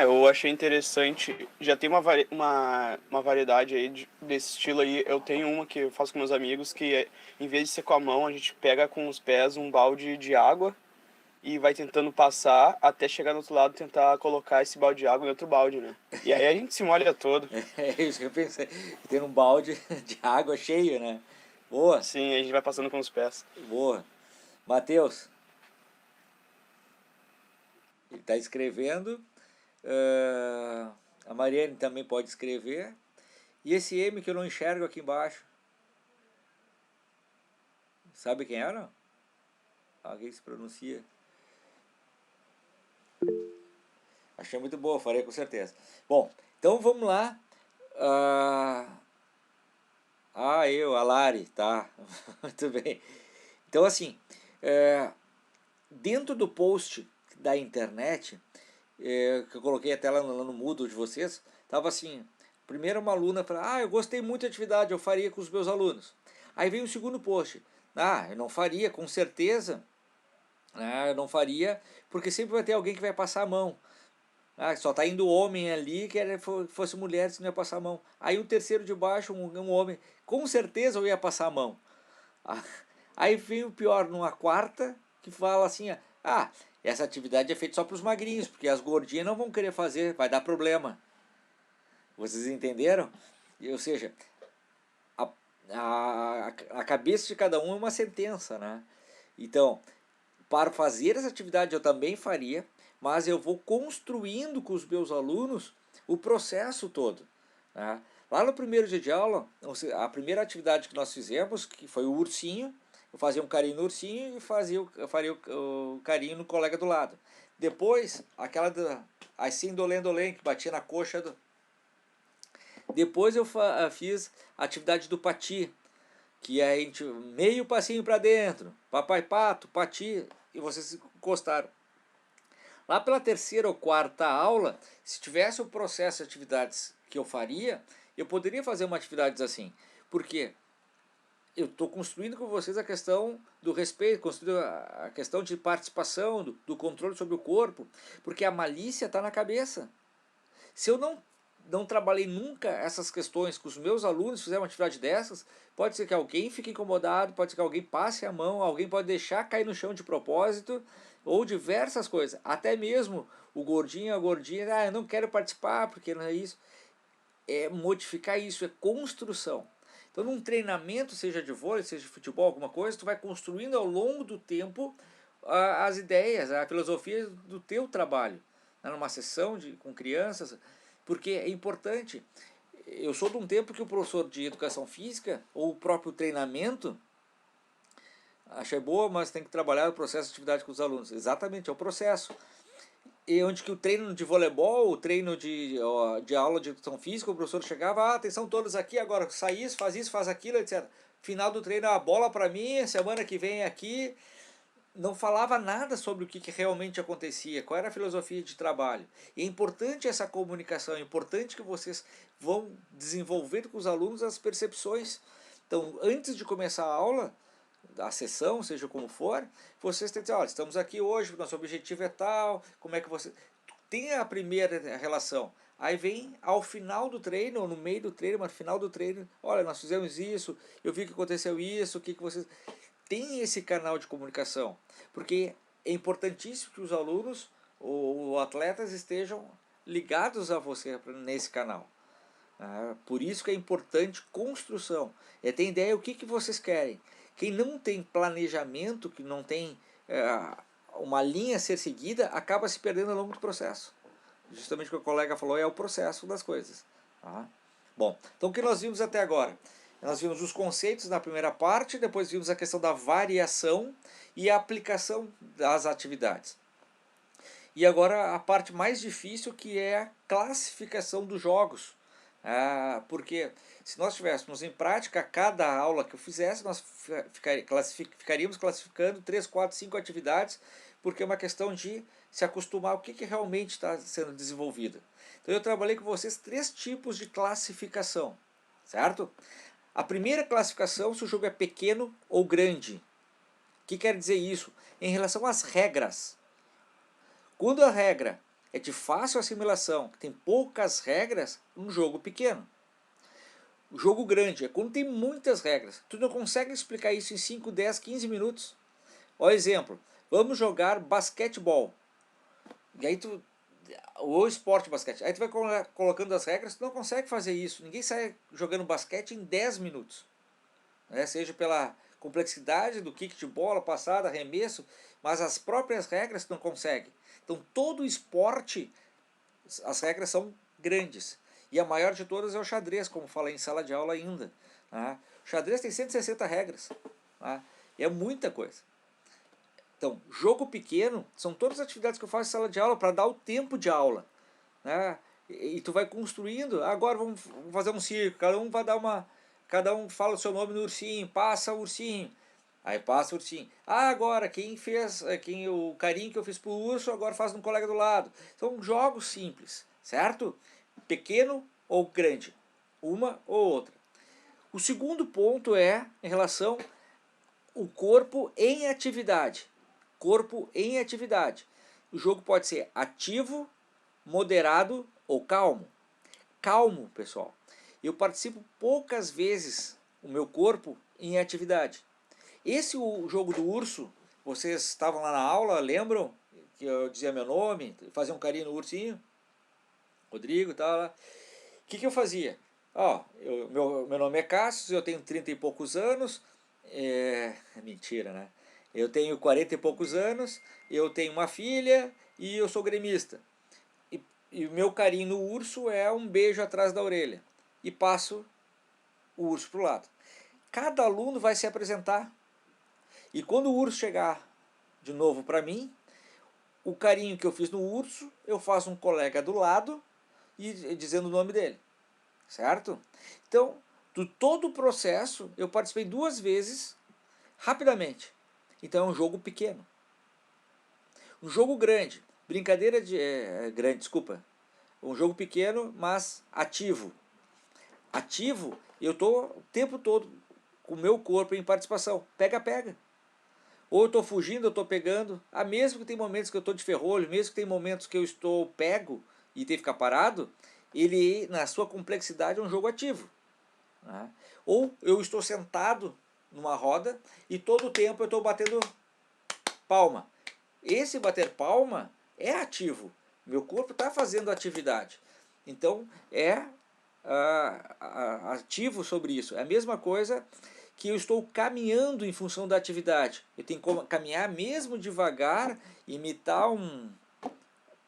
Eu achei interessante. Já tem uma variedade aí desse estilo aí. Eu tenho uma que eu faço com meus amigos, que em vez de ser com a mão, a gente pega com os pés um balde de água e vai tentando passar até chegar no outro lado, tentar colocar esse balde de água em outro balde, né? E aí a gente se molha todo. É isso que eu pensei. Tem um balde de água cheio, né? Boa. Sim, a gente vai passando com os pés. Boa. Matheus. Ele está escrevendo. A Mariane também pode escrever. E esse M que eu não enxergo aqui embaixo. Sabe quem era? Alguém se pronuncia. Achei muito boa, farei com certeza. Bom, então vamos lá. A Lari, tá. Muito bem. Então assim, dentro do post da internet, que eu coloquei até lá no Moodle de vocês, tava assim, primeiro uma aluna falou, eu gostei muito da atividade, eu faria com os meus alunos. Aí veio o segundo post, eu não faria, com certeza, eu não faria, porque sempre vai ter alguém que vai passar a mão. Só tá indo homem ali, que fosse mulher, se não ia passar a mão. Aí o terceiro de baixo, um homem, com certeza eu ia passar a mão. Aí vem o pior, numa quarta, que fala assim, essa atividade é feita só para os magrinhos, porque as gordinhas não vão querer fazer, vai dar problema. Vocês entenderam? Ou seja, a cabeça de cada um é uma sentença, né? Então, para fazer essa atividade eu também faria, mas eu vou construindo com os meus alunos o processo todo, né? Lá no primeiro dia de aula, a primeira atividade que nós fizemos, que foi o ursinho, eu fazia um carinho no ursinho e eu faria o carinho no colega do lado. Depois, aquela assim, dolém, que batia na coxa do... Depois eu fiz a atividade do pati, que é a gente, meio passinho para dentro, papai pato, pati, e vocês encostaram. Lá pela terceira ou quarta aula, se tivesse o processo de atividades que eu faria, eu poderia fazer uma atividade assim. Por quê? Eu estou construindo com vocês a questão do respeito, construindo a questão de participação, do controle sobre o corpo, porque a malícia está na cabeça. Se eu não trabalhei nunca essas questões com os meus alunos, fizer uma atividade dessas, pode ser que alguém fique incomodado, pode ser que alguém passe a mão, alguém pode deixar cair no chão de propósito, ou diversas coisas. Até mesmo o gordinho, a gordinha, eu não quero participar porque não é isso. É modificar isso, é construção. Então, num treinamento, seja de vôlei, seja de futebol, alguma coisa, tu vai construindo ao longo do tempo as ideias, a filosofia do teu trabalho. Numa sessão com crianças, porque é importante. Eu sou de um tempo que o professor de educação física, ou o próprio treinamento, achei boa, mas tem que trabalhar o processo de atividade com os alunos. Exatamente, é o processo. e onde que o treino de voleibol, o treino de aula de educação física, o professor chegava, atenção todos aqui, agora sai isso, faz aquilo, etc. Final do treino, a bola para mim, semana que vem aqui. Não falava nada sobre o que realmente acontecia, qual era a filosofia de trabalho. E é importante essa comunicação, é importante que vocês vão desenvolver com os alunos as percepções. Então, antes de começar a aula, a sessão, seja como for, vocês têm que dizer, olha, estamos aqui hoje, nosso objetivo é tal, como é que você... Tem a primeira relação, aí vem ao final do treino, ou no meio do treino, mas no final do treino, olha, nós fizemos isso, eu vi que aconteceu isso, o que vocês... Tem esse canal de comunicação, porque é importantíssimo que os alunos ou atletas estejam ligados a você nesse canal. Por isso que é importante construção, é ter ideia o que vocês querem. Quem não tem planejamento, que não tem uma linha a ser seguida, acaba se perdendo ao longo do processo. Justamente o que o colega falou é o processo das coisas. Bom, então o que nós vimos até agora? Nós vimos os conceitos na primeira parte, depois vimos a questão da variação e a aplicação das atividades. E agora a parte mais difícil, que é a classificação dos jogos. Porque se nós tivéssemos em prática, cada aula que eu fizesse, nós ficaríamos classificando 3, 4, 5 atividades, porque é uma questão de se acostumar ao que realmente está sendo desenvolvido. Então eu trabalhei com vocês 3 tipos de classificação, certo? A primeira classificação, se o jogo é pequeno ou grande. O que quer dizer isso? Em relação às regras. Quando a regra é de fácil assimilação, tem poucas regras, um jogo pequeno. O jogo grande é quando tem muitas regras. Tu não consegue explicar isso em 5, 10, 15 minutos. Ó, exemplo, vamos jogar basquetebol. E aí ou esporte de basquete. Aí tu vai colocando as regras, tu não consegue fazer isso. Ninguém sai jogando basquete em 10 minutos. Seja pela complexidade do kick de bola, passada, arremesso, mas as próprias regras tu não consegue. Então todo esporte, as regras são grandes. E a maior de todas é o xadrez, como falei em sala de aula ainda. O xadrez tem 160 regras. É muita coisa. Então, jogo pequeno são todas as atividades que eu faço em sala de aula para dar o tempo de aula. E tu vai construindo. Agora vamos fazer um circo, cada um fala o seu nome no ursinho, passa o ursinho. Aí passa o ursinho. Agora o carinho que eu fiz pro urso, agora faz no colega do lado. São jogos simples, certo? Pequeno ou grande, uma ou outra. O segundo ponto é em relação ao corpo em atividade. Corpo em atividade. O jogo pode ser ativo, moderado ou calmo. Calmo, pessoal. Eu participo poucas vezes o meu corpo em atividade. O jogo do urso, vocês estavam lá na aula, lembram que eu dizia meu nome, fazia um carinho no ursinho? Rodrigo e tal. O que eu fazia? Meu nome é Cássio, eu tenho 30 e poucos anos. Mentira, né? Eu tenho 40 e poucos anos, eu tenho uma filha e eu sou gremista. E o meu carinho no urso é um beijo atrás da orelha. E passo o urso para o lado. Cada aluno vai se apresentar. E quando o urso chegar de novo para mim, o carinho que eu fiz no urso, eu faço um colega do lado e dizendo o nome dele. Certo? Então, todo o processo, eu participei 2 vezes, rapidamente. Então é um jogo pequeno. Um jogo grande, um jogo pequeno, mas ativo. Ativo, eu estou o tempo todo com o meu corpo em participação. Pega. Ou eu estou fugindo, eu estou pegando. Mesmo que tem momentos que eu estou de ferrolho, mesmo que tem momentos que eu estou pego e tenho que ficar parado, ele, na sua complexidade, é um jogo ativo. Ou eu estou sentado numa roda e todo o tempo eu estou batendo palma. Esse bater palma é ativo. Meu corpo está fazendo atividade. Então é ativo sobre isso. É a mesma coisa que eu estou caminhando em função da atividade. Eu tenho que caminhar mesmo devagar, imitar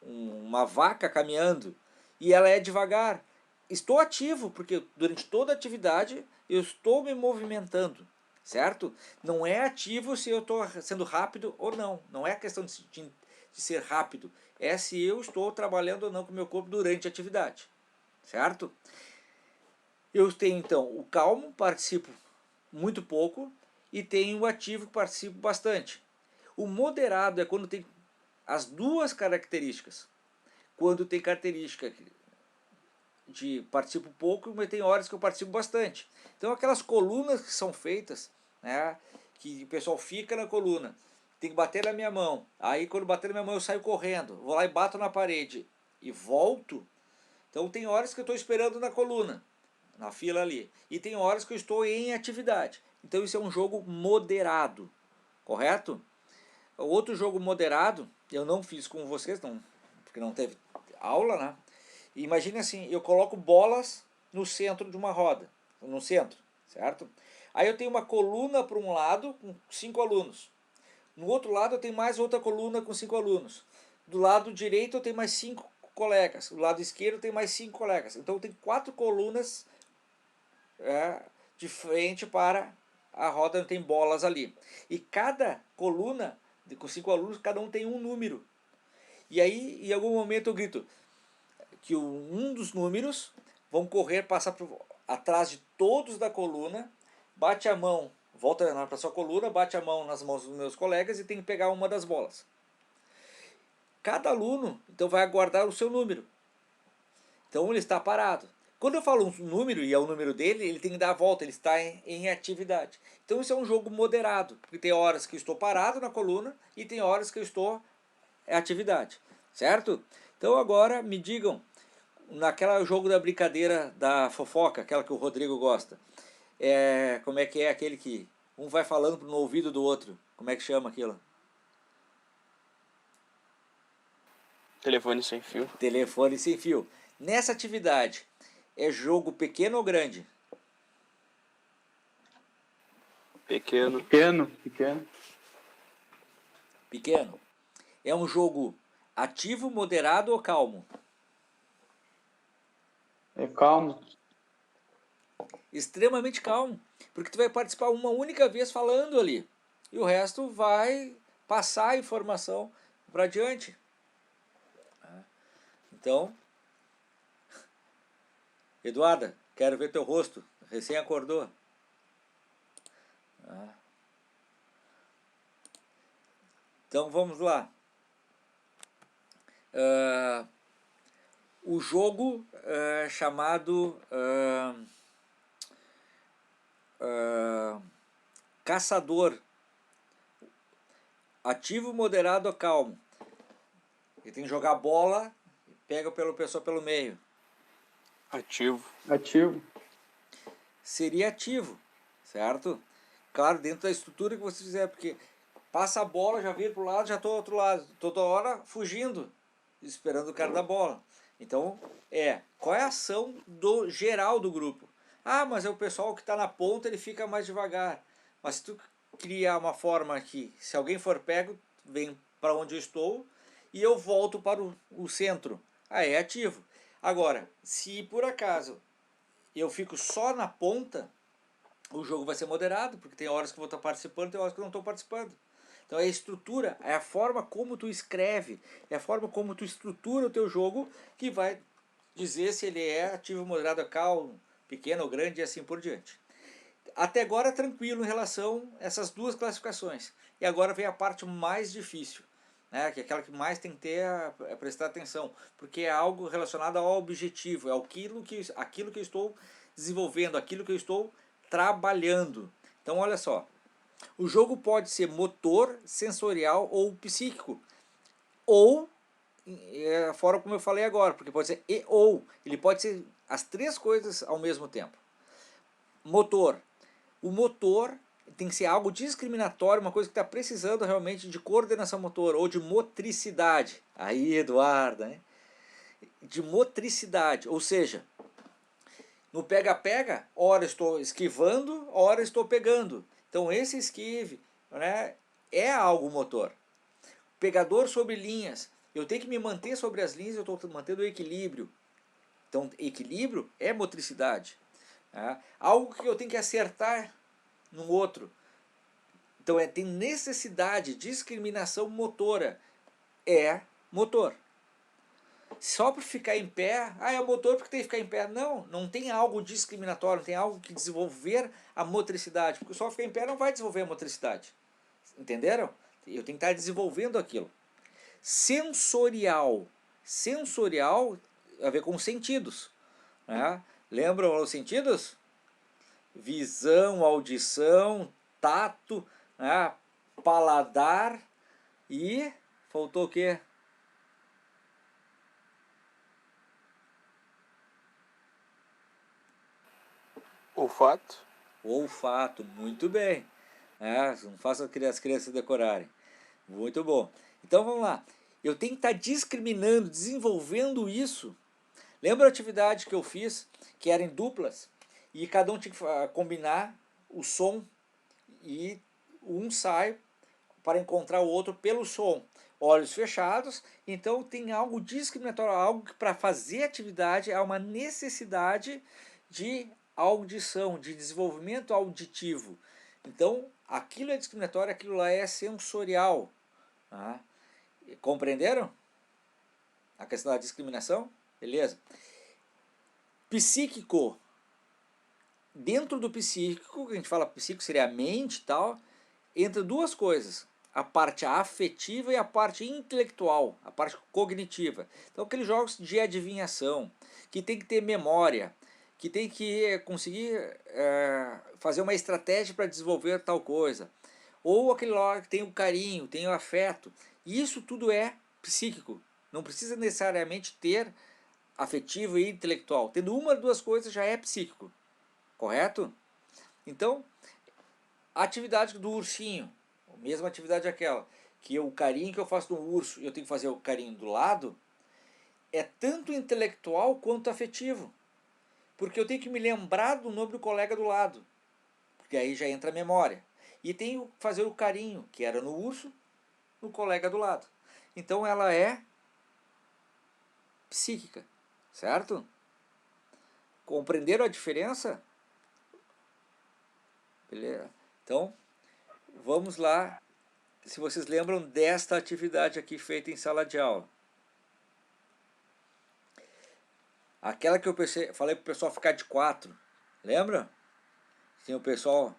uma vaca caminhando. E ela é devagar. Estou ativo, porque durante toda a atividade eu estou me movimentando. Certo? Não é ativo se eu estou sendo rápido ou não. Não é questão de de ser rápido, é se eu estou trabalhando ou não com o meu corpo durante a atividade, certo? Eu tenho então o calmo, participo muito pouco, e tenho o ativo, que participo bastante. O moderado é quando tem as duas características. Quando tem característica de participo pouco, mas tem horas que eu participo bastante. Então aquelas colunas que são feitas, né, que o pessoal fica na coluna, tem que bater na minha mão, aí quando bater na minha mão eu saio correndo, vou lá e bato na parede e volto. Então tem horas que eu estou esperando na coluna, na fila ali, e tem horas que eu estou em atividade. Então isso é um jogo moderado, correto? O outro jogo moderado, eu não fiz com vocês, não, porque não teve aula, né? Imagine assim, eu coloco bolas no centro de uma roda, no centro, certo? Aí eu tenho uma coluna para um lado com 5 alunos. No outro lado eu tenho mais outra coluna com 5 alunos. Do lado direito eu tenho mais 5 colegas. Do lado esquerdo eu tenho mais 5 colegas. Então eu tenho 4 colunas de frente para a roda, onde tem bolas ali. E cada coluna, com 5 alunos, cada um tem um número. E aí, em algum momento eu grito que um dos números vão correr, passar atrás de todos da coluna, bate a mão, volta para sua coluna, bate a mão nas mãos dos meus colegas e tem que pegar uma das bolas. Cada aluno então vai aguardar o seu número. Então ele está parado. Quando eu falo um número e é o número dele, ele tem que dar a volta, ele está em atividade. Então isso é um jogo moderado, porque tem horas que eu estou parado na coluna e tem horas que eu estou em atividade, certo? Então agora me digam, naquele jogo da brincadeira da fofoca, aquela que o Rodrigo gosta, como é que é aquele que um vai falando no ouvido do outro? Como é que chama aquilo? Telefone sem fio. Telefone sem fio. Nessa atividade, é jogo pequeno ou grande? Pequeno. Pequeno. É um jogo ativo, moderado ou calmo? É calmo. Extremamente calmo, porque tu vai participar uma única vez falando ali, e o resto vai passar a informação para adiante. Então, Eduarda, quero ver teu rosto, recém acordou. Então vamos lá. O jogo chamado caçador, ativo, moderado ou calmo. Ele tem que jogar bola, pega pela pessoa pelo meio. Ativo. Seria ativo, certo? Claro, dentro da estrutura que você fizer, porque passa a bola, já vira para o lado, já estou do outro lado, toda hora fugindo, esperando o cara da bola. Então, qual é a ação do geral do grupo? Ah, mas é o pessoal que está na ponta, ele fica mais devagar. Mas se tu criar uma forma que, se alguém for pego, vem para onde eu estou e eu volto para o centro. É ativo. Agora, se por acaso eu fico só na ponta, o jogo vai ser moderado, porque tem horas que eu vou estar participando, tem horas que eu não estou participando. Então é a estrutura, é a forma como tu escreve, é a forma como tu estrutura o teu jogo que vai dizer se ele é ativo, moderado, calmo, pequeno ou grande e assim por diante. Até agora tranquilo em relação a essas duas classificações. E agora vem a parte mais difícil, né, que é aquela que mais tem que ter prestar atenção, porque é algo relacionado ao objetivo, é aquilo que eu estou desenvolvendo, aquilo que eu estou trabalhando. Então olha só, o jogo pode ser motor, sensorial ou psíquico, ou a forma como eu falei agora, porque pode ser e ou, ele pode ser as três coisas ao mesmo tempo. Motor, o motor tem que ser algo discriminatório, uma coisa que está precisando realmente de coordenação motora ou de motricidade. Aí, Eduardo, né? De motricidade, ou seja, no pega-pega, ora estou esquivando, ora estou pegando. Então esse esquive, né, é algo motor. Pegador sobre linhas, eu tenho que me manter sobre as linhas, eu estou mantendo o equilíbrio. Então equilíbrio é motricidade. Algo que eu tenho que acertar no outro. Então tem necessidade, discriminação motora. é motor. Só por ficar em pé, é motor porque tem que ficar em pé. Não, não tem algo discriminatório, não tem algo que desenvolver a motricidade, porque só ficar em pé não vai desenvolver a motricidade. Entenderam? Eu tenho que estar desenvolvendo aquilo. Sensorial. Sensorial a ver com os sentidos. Né? Lembram os sentidos? Visão, audição, tato, né? Paladar e... faltou o quê? Olfato. Olfato, muito bem. Não faça as crianças decorarem. Muito bom. Então vamos lá. Eu tenho que estar discriminando, desenvolvendo isso. Lembra a atividade que eu fiz, que era em duplas, e cada um tinha que combinar o som e um sai para encontrar o outro pelo som. Olhos fechados, então tem algo discriminatório, algo que para fazer atividade há uma necessidade de audição, de desenvolvimento auditivo. Então, aquilo é discriminatório, aquilo lá é sensorial. Tá? Compreenderam a questão da discriminação? Beleza? Psíquico. Dentro do psíquico, que a gente fala psíquico seria a mente e tal, entra duas coisas. A parte afetiva e a parte intelectual, a parte cognitiva. Então, aqueles jogos de adivinhação, que tem que ter memória, que tem que conseguir fazer uma estratégia para desenvolver tal coisa. Ou aquele lá que tem o carinho, tem o afeto. Isso tudo é psíquico. Não precisa necessariamente ter afetivo e intelectual. Tendo uma ou duas coisas já é psíquico. Correto? Então, a atividade do ursinho, a mesma atividade aquela, que o carinho que eu faço no urso e eu tenho que fazer o carinho do lado, é tanto intelectual quanto afetivo. Porque eu tenho que me lembrar do nome do colega do lado, porque aí já entra a memória. E tenho que fazer o carinho, que era no urso, no colega do lado. Então ela é psíquica, certo? Compreenderam a diferença? Beleza. Então, vamos lá, se vocês lembram desta atividade aqui feita em sala de aula. Aquela que eu falei para o pessoal ficar de 4, lembra? Tem o pessoal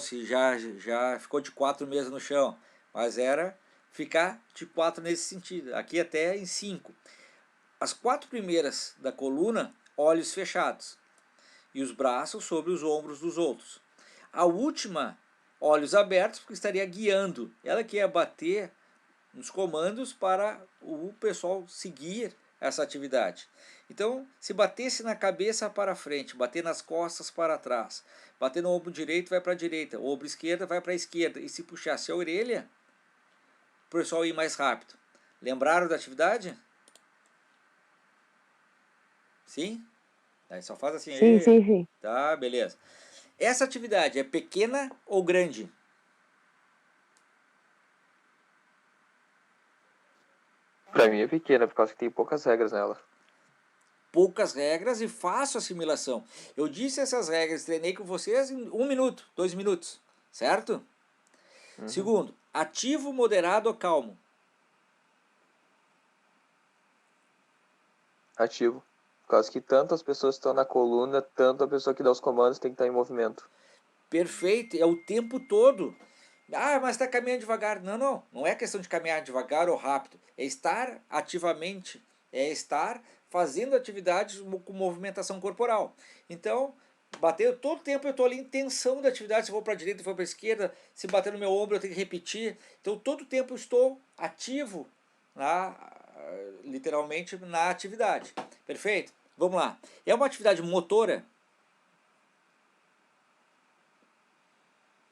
se já ficou de 4 mesas no chão, mas era ficar de 4 nesse sentido, aqui até em 5. As 4 primeiras da coluna, olhos fechados, e os braços sobre os ombros dos outros. A última, olhos abertos, porque estaria guiando, ela que ia bater nos comandos para o pessoal seguir essa atividade. Então, se batesse na cabeça para frente, bater nas costas para trás, bater no ombro direito vai para a direita, o ombro esquerdo vai para a esquerda, e se puxasse a orelha, o pessoal ia mais rápido. Lembraram da atividade? Sim? Aí só faz assim. Sim, sim, sim. Tá, beleza. Essa atividade é pequena ou grande? Pra mim é pequena, por causa que tem poucas regras nela. Poucas regras e fácil assimilação. Eu disse essas regras, treinei com vocês em 1 minuto, 2 minutos, certo? Segundo, ativo, moderado ou calmo? Ativo. Por causa que tanto as pessoas que estão na coluna, tanto a pessoa que dá os comandos tem que estar em movimento. Perfeito, é o tempo todo. Mas está caminhando devagar. Não é questão de caminhar devagar ou rápido. É estar ativamente, é estar fazendo atividades com movimentação corporal. Então, bater todo tempo eu estou ali em tensão da atividade. Se eu vou para a direita, se eu vou para a esquerda, se bater no meu ombro eu tenho que repetir. Então, todo tempo eu estou ativo, literalmente, na atividade. Perfeito? Vamos lá. É uma atividade motora?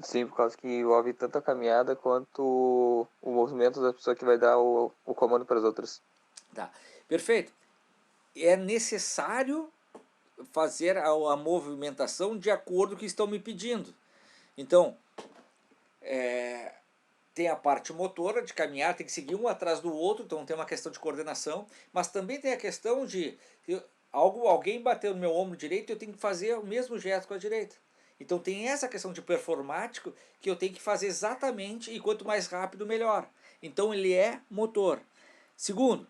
Sim, por causa que envolve tanto a caminhada quanto o movimento da pessoa que vai dar o comando para as outras. Tá, perfeito. É necessário fazer a movimentação de acordo com o que estão me pedindo. Então, tem a parte motora de caminhar, tem que seguir um atrás do outro, então tem uma questão de coordenação, mas também tem a questão de alguém bateu no meu ombro direito, eu tenho que fazer o mesmo gesto com a direita. Então tem essa questão de performático que eu tenho que fazer exatamente, e quanto mais rápido melhor. Então ele é motor. Segundo,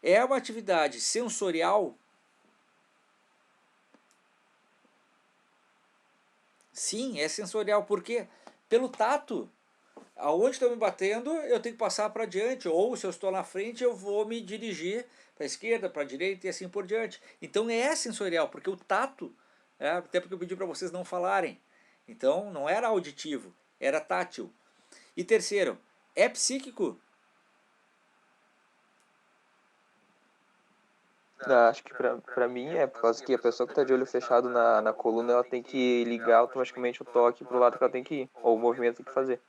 é uma atividade sensorial? Sim, é sensorial. Por quê? Pelo tato. Aonde estão me batendo, eu tenho que passar para diante. Ou se eu estou na frente, eu vou me dirigir para a esquerda, para a direita e assim por diante. Então é sensorial, porque o tato, até porque eu pedi para vocês não falarem. Então não era auditivo, era tátil. E terceiro, é psíquico? Acho que pra mim é por causa que a pessoa que tá de olho fechado na coluna, ela tem que ligar automaticamente o toque pro lado que ela tem que ir, ou o movimento tem que fazer.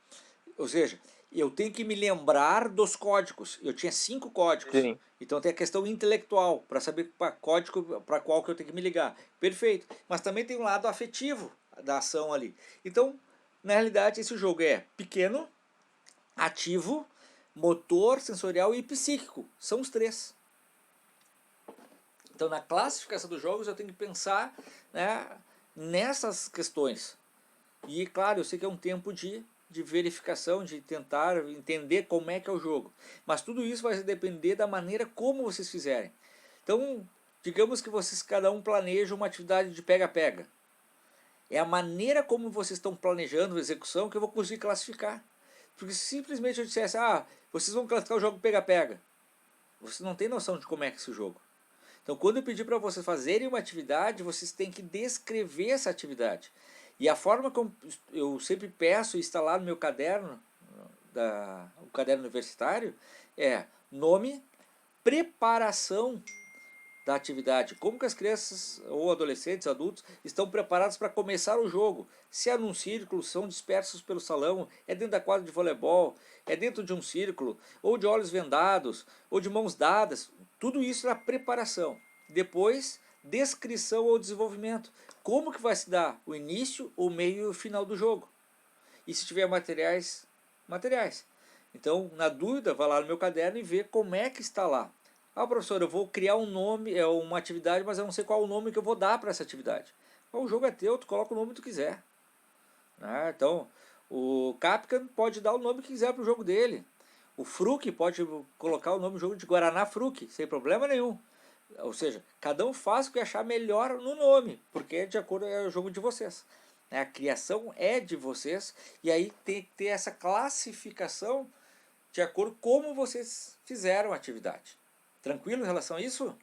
Ou seja, eu tenho que me lembrar dos códigos. Eu tinha 5 códigos. Sim. Então tem a questão intelectual, para saber para código para qual que eu tenho que me ligar. Perfeito. Mas também tem um lado afetivo da ação ali. Então, na realidade, esse jogo é pequeno, ativo, motor, sensorial e psíquico. São os 3. Então, na classificação dos jogos, eu tenho que pensar, né, nessas questões. E, claro, eu sei que é um tempo de verificação, de tentar entender como é que é o jogo. Mas tudo isso vai depender da maneira como vocês fizerem. Então, digamos que vocês, cada um planeja uma atividade de pega-pega. É a maneira como vocês estão planejando a execução que eu vou conseguir classificar. Porque se simplesmente eu dissesse, vocês vão classificar o jogo pega-pega, vocês não têm noção de como é que é esse jogo. Então, quando eu pedir para vocês fazerem uma atividade, vocês têm que descrever essa atividade. E a forma como eu sempre peço, está lá no meu caderno, o caderno universitário, é nome, preparação da atividade. Como que as crianças ou adolescentes, adultos, estão preparados para começar o jogo. Se é num círculo, são dispersos pelo salão, é dentro da quadra de voleibol, é dentro de um círculo, ou de olhos vendados, ou de mãos dadas. Tudo isso é a preparação. Depois, descrição ou desenvolvimento. Como que vai se dar o início, o meio e o final do jogo. E se tiver materiais. Então, na dúvida, vá lá no meu caderno e vê como é que está lá. Professor, eu vou criar um nome, uma atividade, mas eu não sei qual o nome que eu vou dar para essa atividade. O jogo é teu, tu coloca o nome que tu quiser. Então, o Capcom pode dar o nome que quiser para o jogo dele. O Fruc pode colocar o nome do jogo de Guaraná Fruc, sem problema nenhum. Ou seja, cada um faz o que achar melhor no nome, porque é de acordo com o jogo de vocês. A criação é de vocês, e aí tem que ter essa classificação de acordo com como vocês fizeram a atividade. Tranquilo em relação a isso?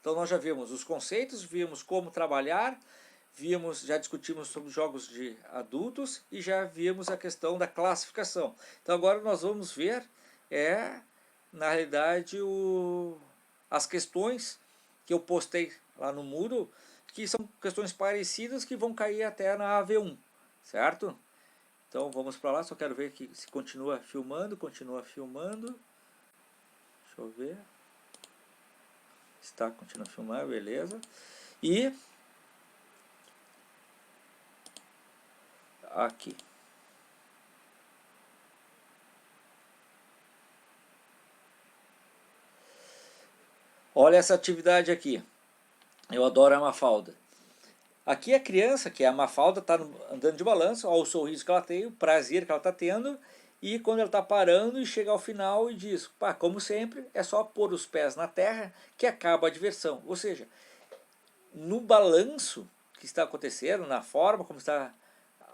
Então nós já vimos os conceitos, vimos como trabalhar, já discutimos sobre jogos de adultos e já vimos a questão da classificação. Então agora nós vamos ver, na realidade, as questões que eu postei lá no Moodle, que são questões parecidas que vão cair até na AV1, certo? Então vamos para lá, só quero ver aqui se continua filmando. Deixa eu ver. Continua a filmar, beleza. E aqui. Olha essa atividade aqui. Eu adoro a Mafalda. Aqui a criança, que é a Mafalda, está andando de balanço, olha o sorriso que ela tem, o prazer que ela está tendo, e quando ela está parando e chega ao final e diz, como sempre, é só pôr os pés na terra que acaba a diversão. Ou seja, no balanço que está acontecendo, na forma como está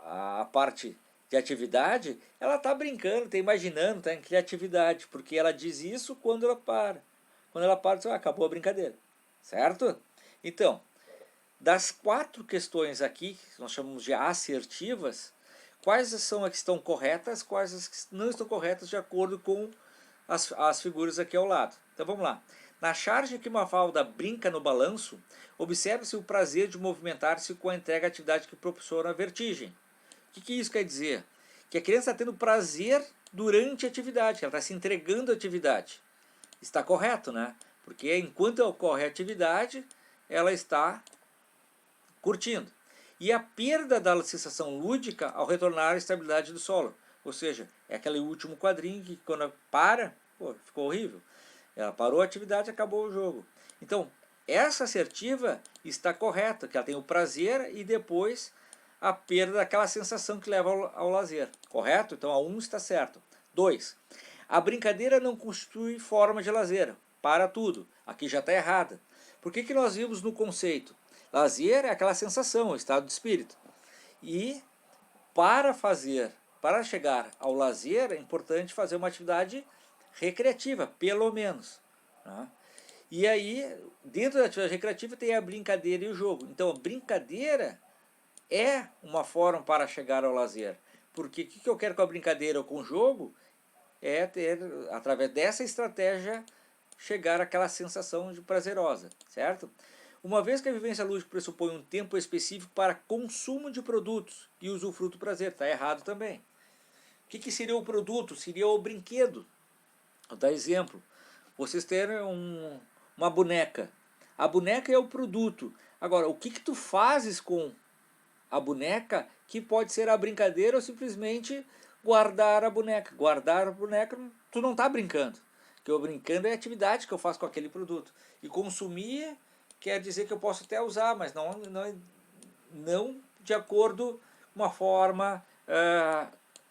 a parte de atividade, ela está brincando, está imaginando, está em criatividade, porque ela diz isso quando ela para. Quando ela para, acabou a brincadeira, certo? Então, das 4 questões aqui, que nós chamamos de assertivas, quais são as que estão corretas, quais as que não estão corretas de acordo com as figuras aqui ao lado. Então vamos lá. Na charge que Mafalda brinca no balanço, observe-se o prazer de movimentar-se com a entrega à atividade que proporciona a vertigem. O que isso quer dizer? Que a criança está tendo prazer durante a atividade, que ela está se entregando à atividade. Está correto, né? Porque enquanto ocorre a atividade, ela está curtindo. E a perda da sensação lúdica ao retornar à estabilidade do solo. Ou seja, é aquele último quadrinho que quando para, ficou horrível. Ela parou a atividade e acabou o jogo. Então, essa assertiva está correta, que ela tem o prazer e depois a perda daquela sensação que leva ao lazer. Correto? Então a 1 está certo. 2. A brincadeira não constitui forma de lazer. Para tudo. Aqui já está errada. Por que nós vimos no conceito? Lazer é aquela sensação, o estado de espírito. E para chegar ao lazer, é importante fazer uma atividade recreativa, pelo menos. Né? E aí, dentro da atividade recreativa tem a brincadeira e o jogo. Então, a brincadeira é uma forma para chegar ao lazer. Porque o que eu quero com a brincadeira ou com o jogo é ter, através dessa estratégia, chegar àquela sensação de prazerosa, certo? Uma vez que a vivência lúdica pressupõe um tempo específico para consumo de produtos e usufruto do prazer, está errado também. O que seria o produto? Seria o brinquedo. Vou dar exemplo. Vocês terem uma boneca. A boneca é o produto. Agora, o que tu fazes com a boneca que pode ser a brincadeira ou simplesmente guardar a boneca? Guardar a boneca, tu não está brincando. O que eu brincando é a atividade que eu faço com aquele produto. E consumir quer dizer que eu posso até usar, mas não de acordo com uma forma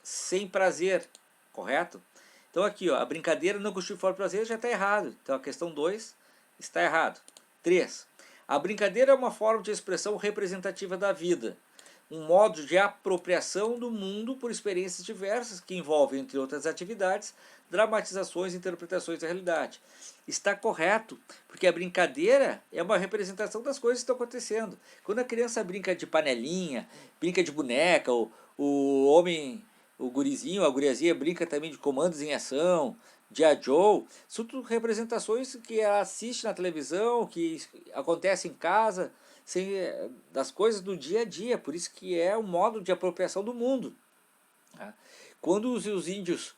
sem prazer, correto? Então aqui, ó, a brincadeira não constitui forma de prazer já está errado. Então a questão 2 está errado. 3. A brincadeira é uma forma de expressão representativa da vida. Um modo de apropriação do mundo por experiências diversas que envolvem, entre outras atividades, dramatizações e interpretações da realidade. Está correto, porque a brincadeira é uma representação das coisas que estão acontecendo. Quando a criança brinca de panelinha, brinca de boneca, o homem, o gurizinho, a guriazinha brinca também de comandos em ação, de Joe, são tudo representações que ela assiste na televisão, que acontecem em casa, das coisas do dia a dia, por isso que é um modo de apropriação do mundo. Quando os índios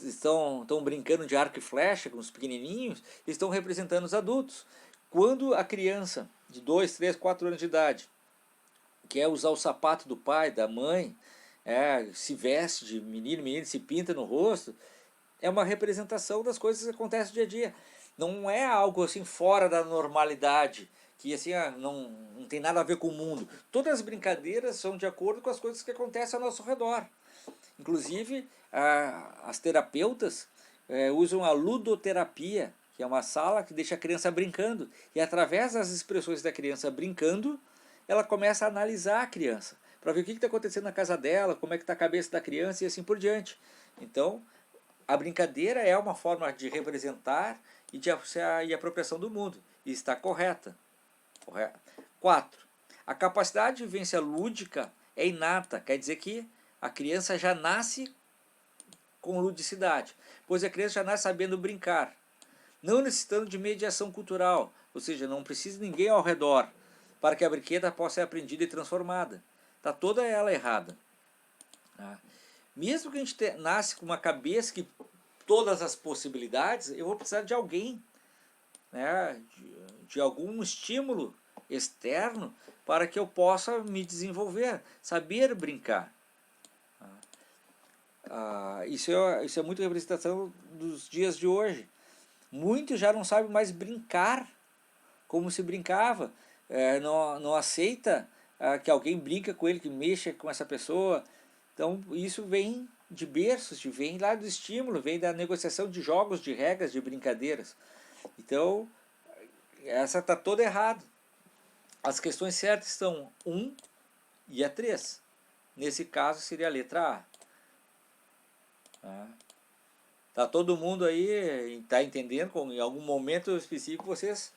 estão brincando de arco e flecha com os pequenininhos, eles estão representando os adultos. Quando a criança de 2, 3, 4 anos de idade quer usar o sapato do pai, da mãe, se veste de menino, se pinta no rosto, é uma representação das coisas que acontecem no dia a dia. Não é algo assim fora da normalidade, que assim, não tem nada a ver com o mundo. Todas as brincadeiras são de acordo com as coisas que acontecem ao nosso redor. Inclusive, as terapeutas usam a ludoterapia, que é uma sala que deixa a criança brincando. E através das expressões da criança brincando, ela começa a analisar a criança, para ver o que está acontecendo na casa dela, como é que está a cabeça da criança e assim por diante. Então, a brincadeira é uma forma de representar e de apropriação do mundo. E está correta. 4. A capacidade de vivência lúdica é inata, quer dizer que a criança já nasce com ludicidade, pois a criança já nasce sabendo brincar, não necessitando de mediação cultural, ou seja, não precisa de ninguém ao redor para que a brinqueda possa ser aprendida e transformada. Está toda ela errada. Mesmo que a gente nasce com uma cabeça que todas as possibilidades, eu vou precisar de alguém, né, de algum estímulo externo para que eu possa me desenvolver, saber brincar. Isso é muito representação dos dias de hoje. Muitos já não sabem mais brincar como se brincava, não aceita que alguém brinca com ele, que mexa com essa pessoa. Então isso vem de berços, vem lá do estímulo, vem da negociação de jogos, de regras, de brincadeiras. Então essa está toda errada. As questões certas são 1 e a 3. Nesse caso seria a letra A. Tá todo mundo aí, está entendendo? Em algum momento específico vocês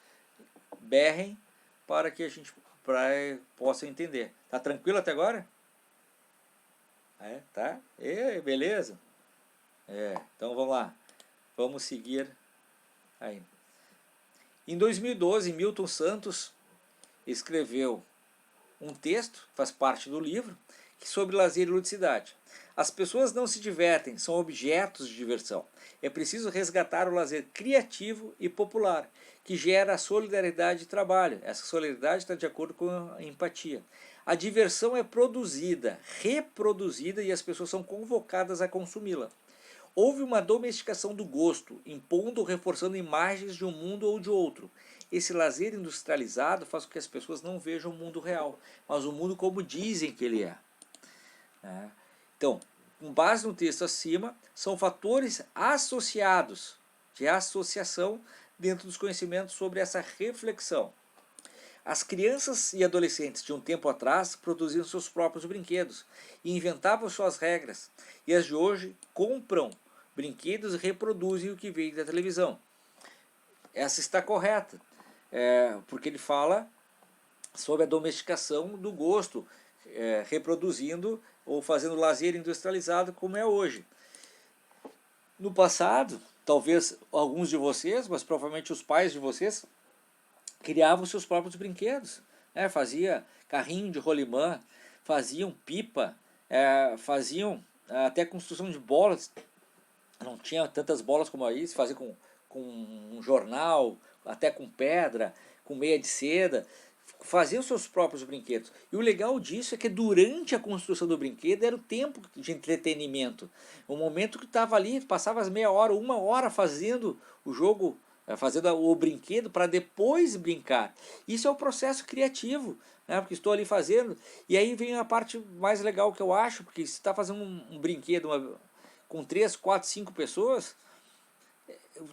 berrem para que a gente possa entender. Tá tranquilo até agora? Tá? Beleza? Então vamos lá. Vamos seguir aí. Em 2012, Milton Santos escreveu um texto, faz parte do livro, sobre lazer e ludicidade. As pessoas não se divertem, são objetos de diversão. É preciso resgatar o lazer criativo e popular, que gera a solidariedade de trabalho. Essa solidariedade está de acordo com a empatia. A diversão é produzida, reproduzida e as pessoas são convocadas a consumi-la. Houve uma domesticação do gosto, impondo ou reforçando imagens de um mundo ou de outro. Esse lazer industrializado faz com que as pessoas não vejam o mundo real, mas o mundo como dizem que ele é. Então, com base no texto acima, são fatores associados, de associação dentro dos conhecimentos sobre essa reflexão. As crianças e adolescentes de um tempo atrás produziam seus próprios brinquedos e inventavam suas regras, e as de hoje compram brinquedos e reproduzem o que veio da televisão. Essa está correta, porque ele fala sobre a domesticação do gosto, reproduzindo ou fazendo lazer industrializado como é hoje. No passado, talvez alguns de vocês, mas provavelmente os pais de vocês, criavam seus próprios brinquedos, fazia carrinho de rolimã, faziam pipa, faziam até construção de bolas. Não tinha tantas bolas como aí, se fazia com um jornal, até com pedra, com meia de seda, faziam seus próprios brinquedos. E o legal disso é que durante a construção do brinquedo era o tempo de entretenimento, o momento que estava ali, passava as meia hora, 1 hora fazendo o jogo, fazendo o brinquedo para depois brincar. Isso é o processo criativo, porque estou ali fazendo, e aí vem a parte mais legal que eu acho, porque se está fazendo um brinquedo com 3, 4, 5 pessoas,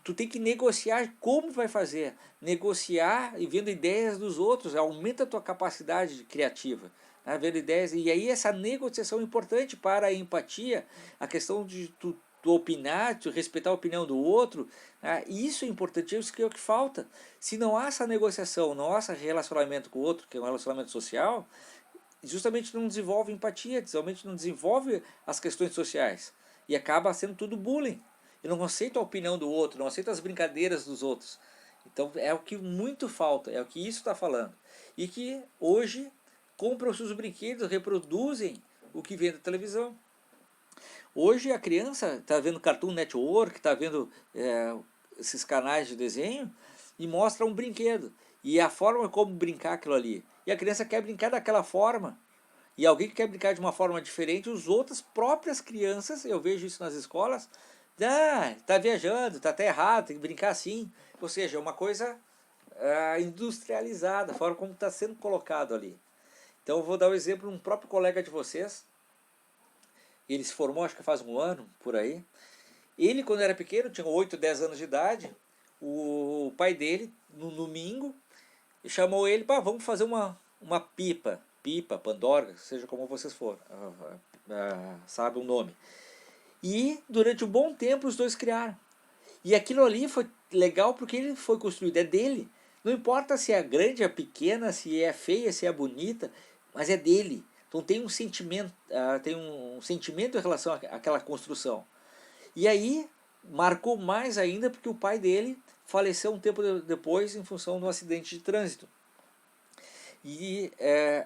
tu tem que negociar como vai fazer, negociar e vendo ideias dos outros, aumenta a tua capacidade criativa, vendo ideias, e aí essa negociação é importante para a empatia, a questão de tu opinar, tu respeitar a opinião do outro, isso é importante, isso que é o que falta. Se não há essa negociação, não há esse relacionamento com o outro, que é um relacionamento social, justamente não desenvolve empatia, justamente não desenvolve as questões sociais, e acaba sendo tudo bullying. Eu não aceito a opinião do outro, não aceito as brincadeiras dos outros. Então é o que muito falta, é o que isso está falando. E que hoje compram os seus brinquedos, reproduzem o que vem da televisão. Hoje a criança está vendo Cartoon Network, está vendo esses canais de desenho e mostra um brinquedo. E a forma como brincar aquilo ali. E a criança quer brincar daquela forma. E alguém que quer brincar de uma forma diferente, as outras próprias crianças, eu vejo isso nas escolas, tá viajando, tá até errado, tem que brincar assim. Ou seja, é uma coisa industrializada, a forma como está sendo colocado ali. Então eu vou dar o exemplo de um próprio colega de vocês. Ele se formou, acho que faz 1 ano, por aí. Ele, quando era pequeno, tinha 8, 10 anos de idade, o pai dele, no domingo, chamou ele, vamos fazer uma pipa, pandorga, seja como vocês forem, sabe o nome. E durante um bom tempo os dois criaram. E aquilo ali foi legal porque ele foi construído, é dele. Não importa se é grande, é pequena, se é feia, se é bonita, mas é dele. Então tem um sentimento em relação àquela construção. E aí marcou mais ainda porque o pai dele faleceu um tempo depois em função de um acidente de trânsito. E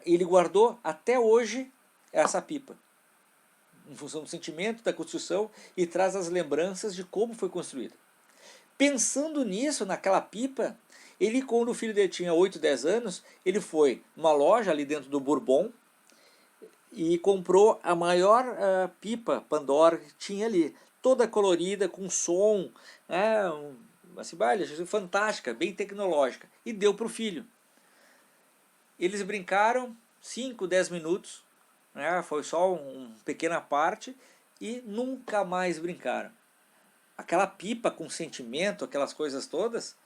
ele guardou até hoje essa pipa, em função do sentimento da construção, e traz as lembranças de como foi construída. Pensando nisso, naquela pipa, ele, quando o filho dele tinha 8, 10 anos, ele foi numa loja ali dentro do Bourbon e comprou a maior pipa Pandora que tinha ali, toda colorida, com som, uma cibalha fantástica, bem tecnológica, e deu para o filho. Eles brincaram 5, 10 minutos, foi só uma pequena parte, e nunca mais brincaram. Aquela pipa com sentimento, aquelas coisas todas,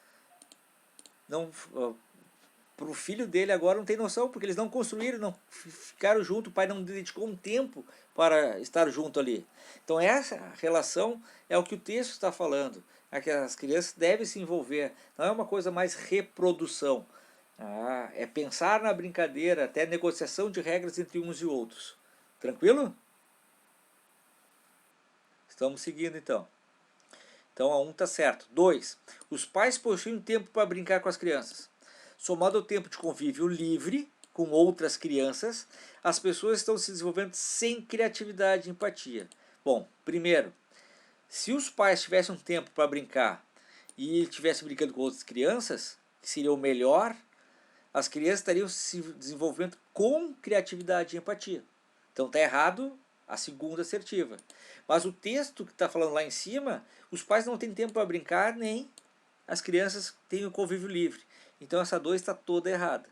para o filho dele agora não tem noção, porque eles não construíram, não ficaram junto, o pai não dedicou um tempo para estar junto ali. Então essa relação é o que o texto está falando, que as crianças devem se envolver, não é uma coisa mais reprodução, é pensar na brincadeira, até negociação de regras entre uns e outros. Tranquilo? Estamos seguindo então. Então a 1 está certo. 2. Os pais possuem tempo para brincar com as crianças. Somado ao tempo de convívio livre com outras crianças, as pessoas estão se desenvolvendo sem criatividade e empatia. Bom, primeiro, se os pais tivessem um tempo para brincar e estivessem brincando com outras crianças, que seria o melhor, as crianças estariam se desenvolvendo com criatividade e empatia. Então está errado a segunda assertiva. Mas o texto que está falando lá em cima, os pais não têm tempo para brincar, nem as crianças têm o convívio livre. Então essa 2 está toda errada.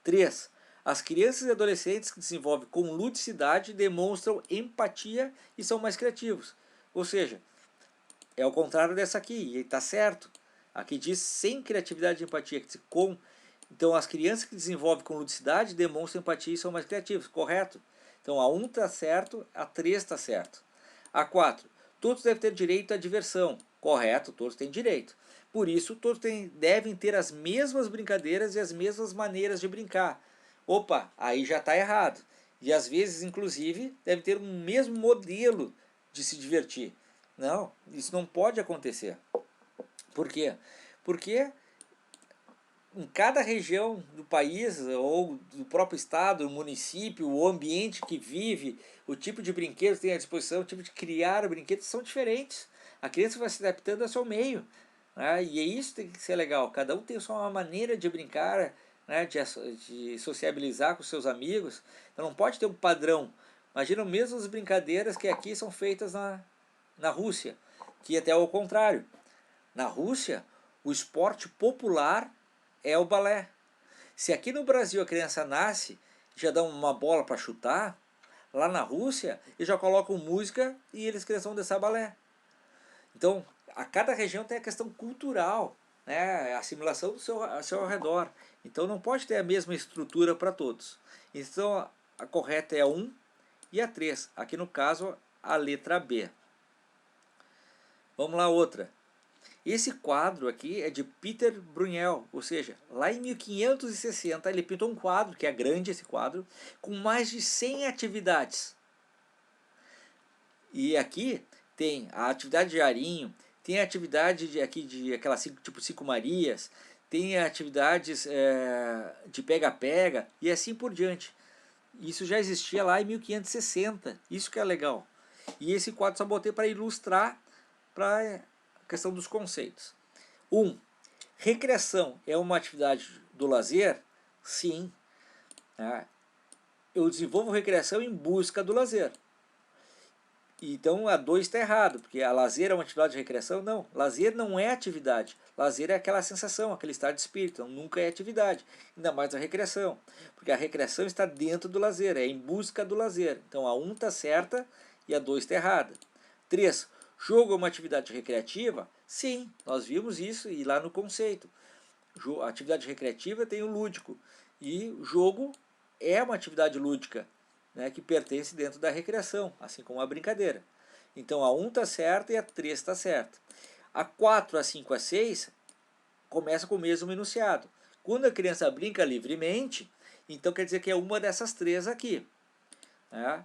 3. As crianças e adolescentes que desenvolvem com ludicidade demonstram empatia e são mais criativos. Ou seja, é o contrário dessa aqui, e está certo. Aqui diz sem criatividade e empatia, que com. Então as crianças que desenvolvem com ludicidade demonstram empatia e são mais criativos, correto? Então a 1 está certo, a 3 está certo. A 4, todos devem ter direito à diversão, correto, todos têm direito. Por isso, todos devem ter as mesmas brincadeiras e as mesmas maneiras de brincar. Opa, aí já está errado. E às vezes, inclusive, deve ter um mesmo modelo de se divertir. Não, isso não pode acontecer. Por quê? Porque em cada região do país, ou do próprio estado, o município, o ambiente que vive, o tipo de brinquedos que tem à disposição, o tipo de criar brinquedos são diferentes. A criança vai se adaptando ao seu meio. Né? E é isso que tem que ser legal. Cada um tem só uma maneira de brincar, né? de sociabilizar com seus amigos. Então não pode ter um padrão. Imagina mesmo as brincadeiras que aqui são feitas na Rússia, que até é o contrário. Na Rússia, o esporte popular é o balé. Se aqui no Brasil a criança nasce, já dá uma bola para chutar, lá na Rússia eles já colocam música e eles crianças vão dançar balé. Então, a cada região tem a questão cultural, né? A assimilação ao seu redor. Então não pode ter a mesma estrutura para todos. Então a correta é a 1 e a 3. Aqui no caso, a letra B. Vamos lá, outra. Esse quadro aqui é de Peter Brunel, ou seja, lá em 1560 ele pintou um quadro, que é grande esse quadro, com mais de 100 atividades. E aqui tem a atividade de arinho, tem a atividade de aquelas tipo 5 Marias, tem atividades de pega-pega e assim por diante. Isso já existia lá em 1560, isso que é legal. E esse quadro só botei para ilustrar para a questão dos conceitos. 1. Recreação é uma atividade do lazer? Sim. Eu desenvolvo recreação em busca do lazer. Então a 2 está errado, porque a lazer é uma atividade de recreação? Não, lazer não é atividade. Lazer é aquela sensação, aquele estado de espírito, então nunca é atividade. Ainda mais a recreação, porque a recreação está dentro do lazer, é em busca do lazer. Então a 1 está certa e a 2 está errada. 3. Jogo é uma atividade recreativa? Sim, nós vimos isso e lá no conceito. A atividade recreativa tem o lúdico e o jogo é uma atividade lúdica, né, que pertence dentro da recreação, assim como a brincadeira. Então a 1 está certa e a 3 está certa. A 4, a 5, a 6 começa com o mesmo enunciado. Quando a criança brinca livremente, então quer dizer que é uma dessas 3 aqui. Né?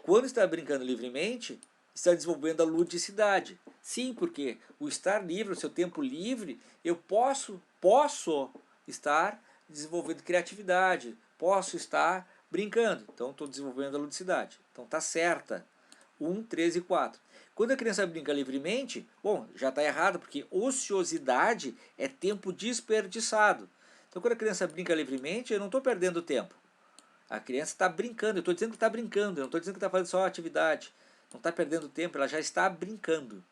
Quando está brincando livremente, está desenvolvendo a ludicidade. Sim, porque o estar livre, o seu tempo livre, eu posso estar desenvolvendo criatividade, posso estar brincando. Então estou desenvolvendo a ludicidade. Então está certa. 1, 3 e 4. Quando a criança brinca livremente, bom, já está errado, porque ociosidade é tempo desperdiçado. Então quando a criança brinca livremente, eu não estou perdendo tempo. A criança está brincando, eu estou dizendo que está brincando, eu não estou dizendo que está fazendo só atividade. Não está perdendo tempo, ela já está brincando,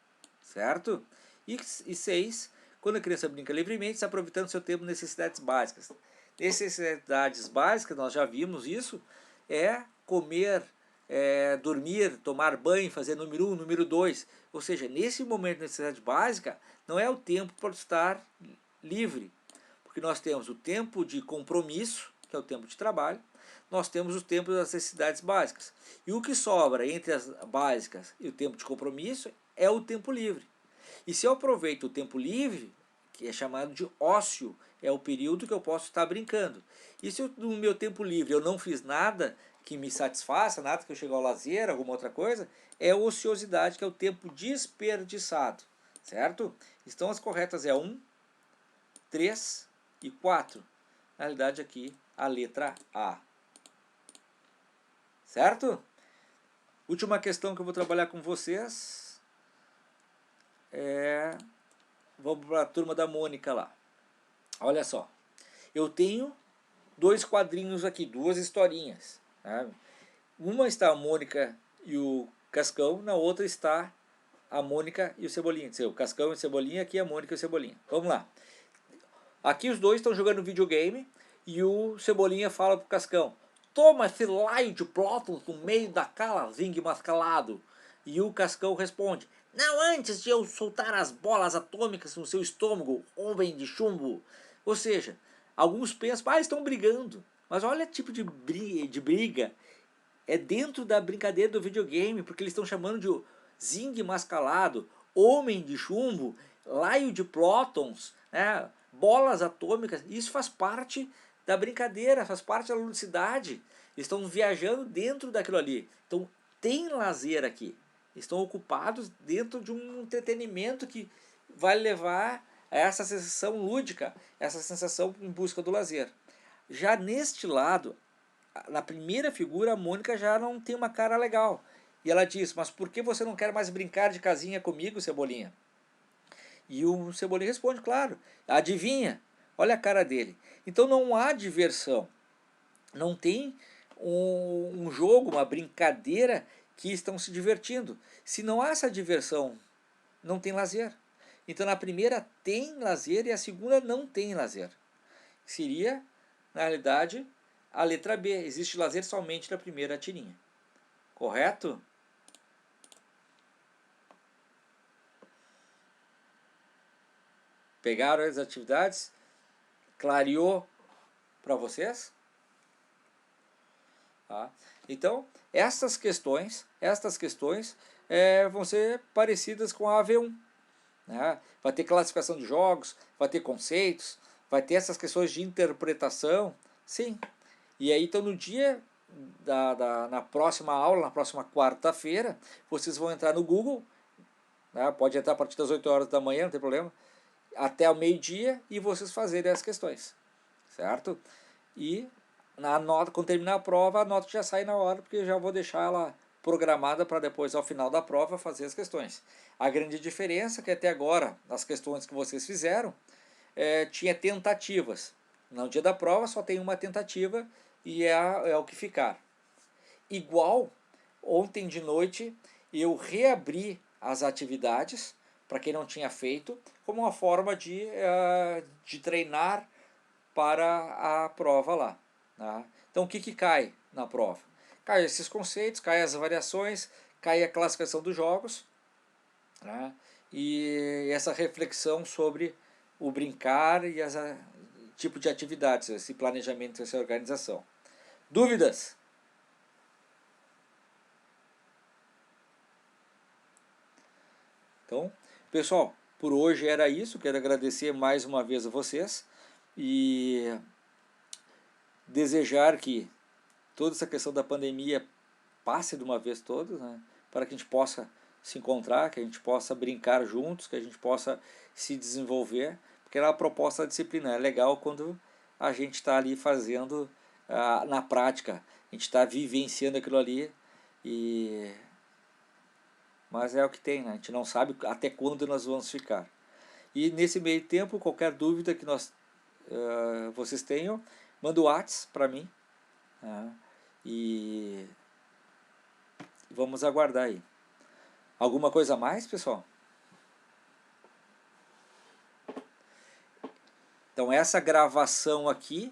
certo? E 6, quando a criança brinca livremente, está aproveitando seu tempo necessidades básicas. Necessidades básicas, nós já vimos isso, é comer, dormir, tomar banho, fazer número 1, número 2. Ou seja, nesse momento de necessidade básica, não é o tempo para estar livre. Porque nós temos o tempo de compromisso, que é o tempo de trabalho, nós temos o tempo das necessidades básicas. E o que sobra entre as básicas e o tempo de compromisso é o tempo livre. E se eu aproveito o tempo livre, que é chamado de ócio, é o período que eu posso estar brincando. E se no meu tempo livre eu não fiz nada que me satisfaça, nada que eu chegue ao lazer, alguma outra coisa, é a ociosidade, que é o tempo desperdiçado. Certo? Então as corretas é 1, 3 e 4. Na realidade aqui a letra A. Certo? Última questão que eu vou trabalhar com vocês vamos para a turma da Mônica lá. Olha só. Eu tenho 2 quadrinhos aqui, 2 historinhas. Tá? Uma está a Mônica e o Cascão, na outra está a Mônica e o Cebolinha. O Cascão e o Cebolinha, aqui a Mônica e o Cebolinha. Vamos lá. Aqui os dois estão jogando videogame E o Cebolinha fala pro Cascão: toma esse laio de prótons no meio da cala, Zing mascalado. E o Cascão responde: não antes de eu soltar as bolas atômicas no seu estômago, homem de chumbo. Ou seja, alguns pensam: estão brigando. Mas olha o tipo de briga. É dentro da brincadeira do videogame, porque eles estão chamando de Zing mascalado, homem de chumbo, laio de prótons, né, bolas atômicas. Isso faz parte da brincadeira, faz parte da ludicidade. Eles estão viajando dentro daquilo ali. Então tem lazer aqui. Estão ocupados dentro de um entretenimento que vai levar a essa sensação lúdica, essa sensação em busca do lazer. Já neste lado, na primeira figura, a Mônica já não tem uma cara legal. E ela diz: mas por que você não quer mais brincar de casinha comigo, Cebolinha? E o Cebolinha responde: claro, adivinha? Olha a cara dele. Então não há diversão. Não tem um jogo, uma brincadeira que estão se divertindo. Se não há essa diversão, não tem lazer. Então na primeira tem lazer e a segunda não tem lazer. Seria, na realidade, a letra B. Existe lazer somente na primeira tirinha. Correto? Pegaram as atividades? Clareou para vocês? Tá? Então, estas questões vão ser parecidas com a AV1. Né? Vai ter classificação de jogos, vai ter conceitos, vai ter essas questões de interpretação. Sim. E aí, então, no dia na próxima aula, na próxima quarta-feira, vocês vão entrar no Google, né? Pode entrar a partir das 8 horas da manhã, não tem problema, até o meio-dia, e vocês fazerem as questões, certo? E na nota, quando terminar a prova, a nota já sai na hora, porque eu já vou deixar ela programada para depois, ao final da prova, fazer as questões. A grande diferença é que até agora, nas questões que vocês fizeram, tinha tentativas. No dia da prova só tem uma tentativa e é o que ficar. Igual, ontem de noite eu reabri as atividades, para quem não tinha feito, como uma forma de treinar para a prova lá. Né? Então o que cai na prova? Cai esses conceitos, cai as variações, cai a classificação dos jogos, né? E essa reflexão sobre o brincar e esse tipo de atividades, esse planejamento, essa organização. Dúvidas? Então, pessoal, por hoje era isso. Quero agradecer mais uma vez a vocês e desejar que toda essa questão da pandemia passe de uma vez todas, né? Para que a gente possa se encontrar, que a gente possa brincar juntos, que a gente possa se desenvolver, porque é a proposta da disciplina. É legal quando a gente está ali fazendo na prática, a gente está vivenciando aquilo ali, mas é o que tem, né? A gente não sabe até quando nós vamos ficar. E nesse meio tempo, qualquer dúvida que vocês tenham, manda o WhatsApp para mim, né? E vamos aguardar aí. Alguma coisa a mais, pessoal? Então essa gravação aqui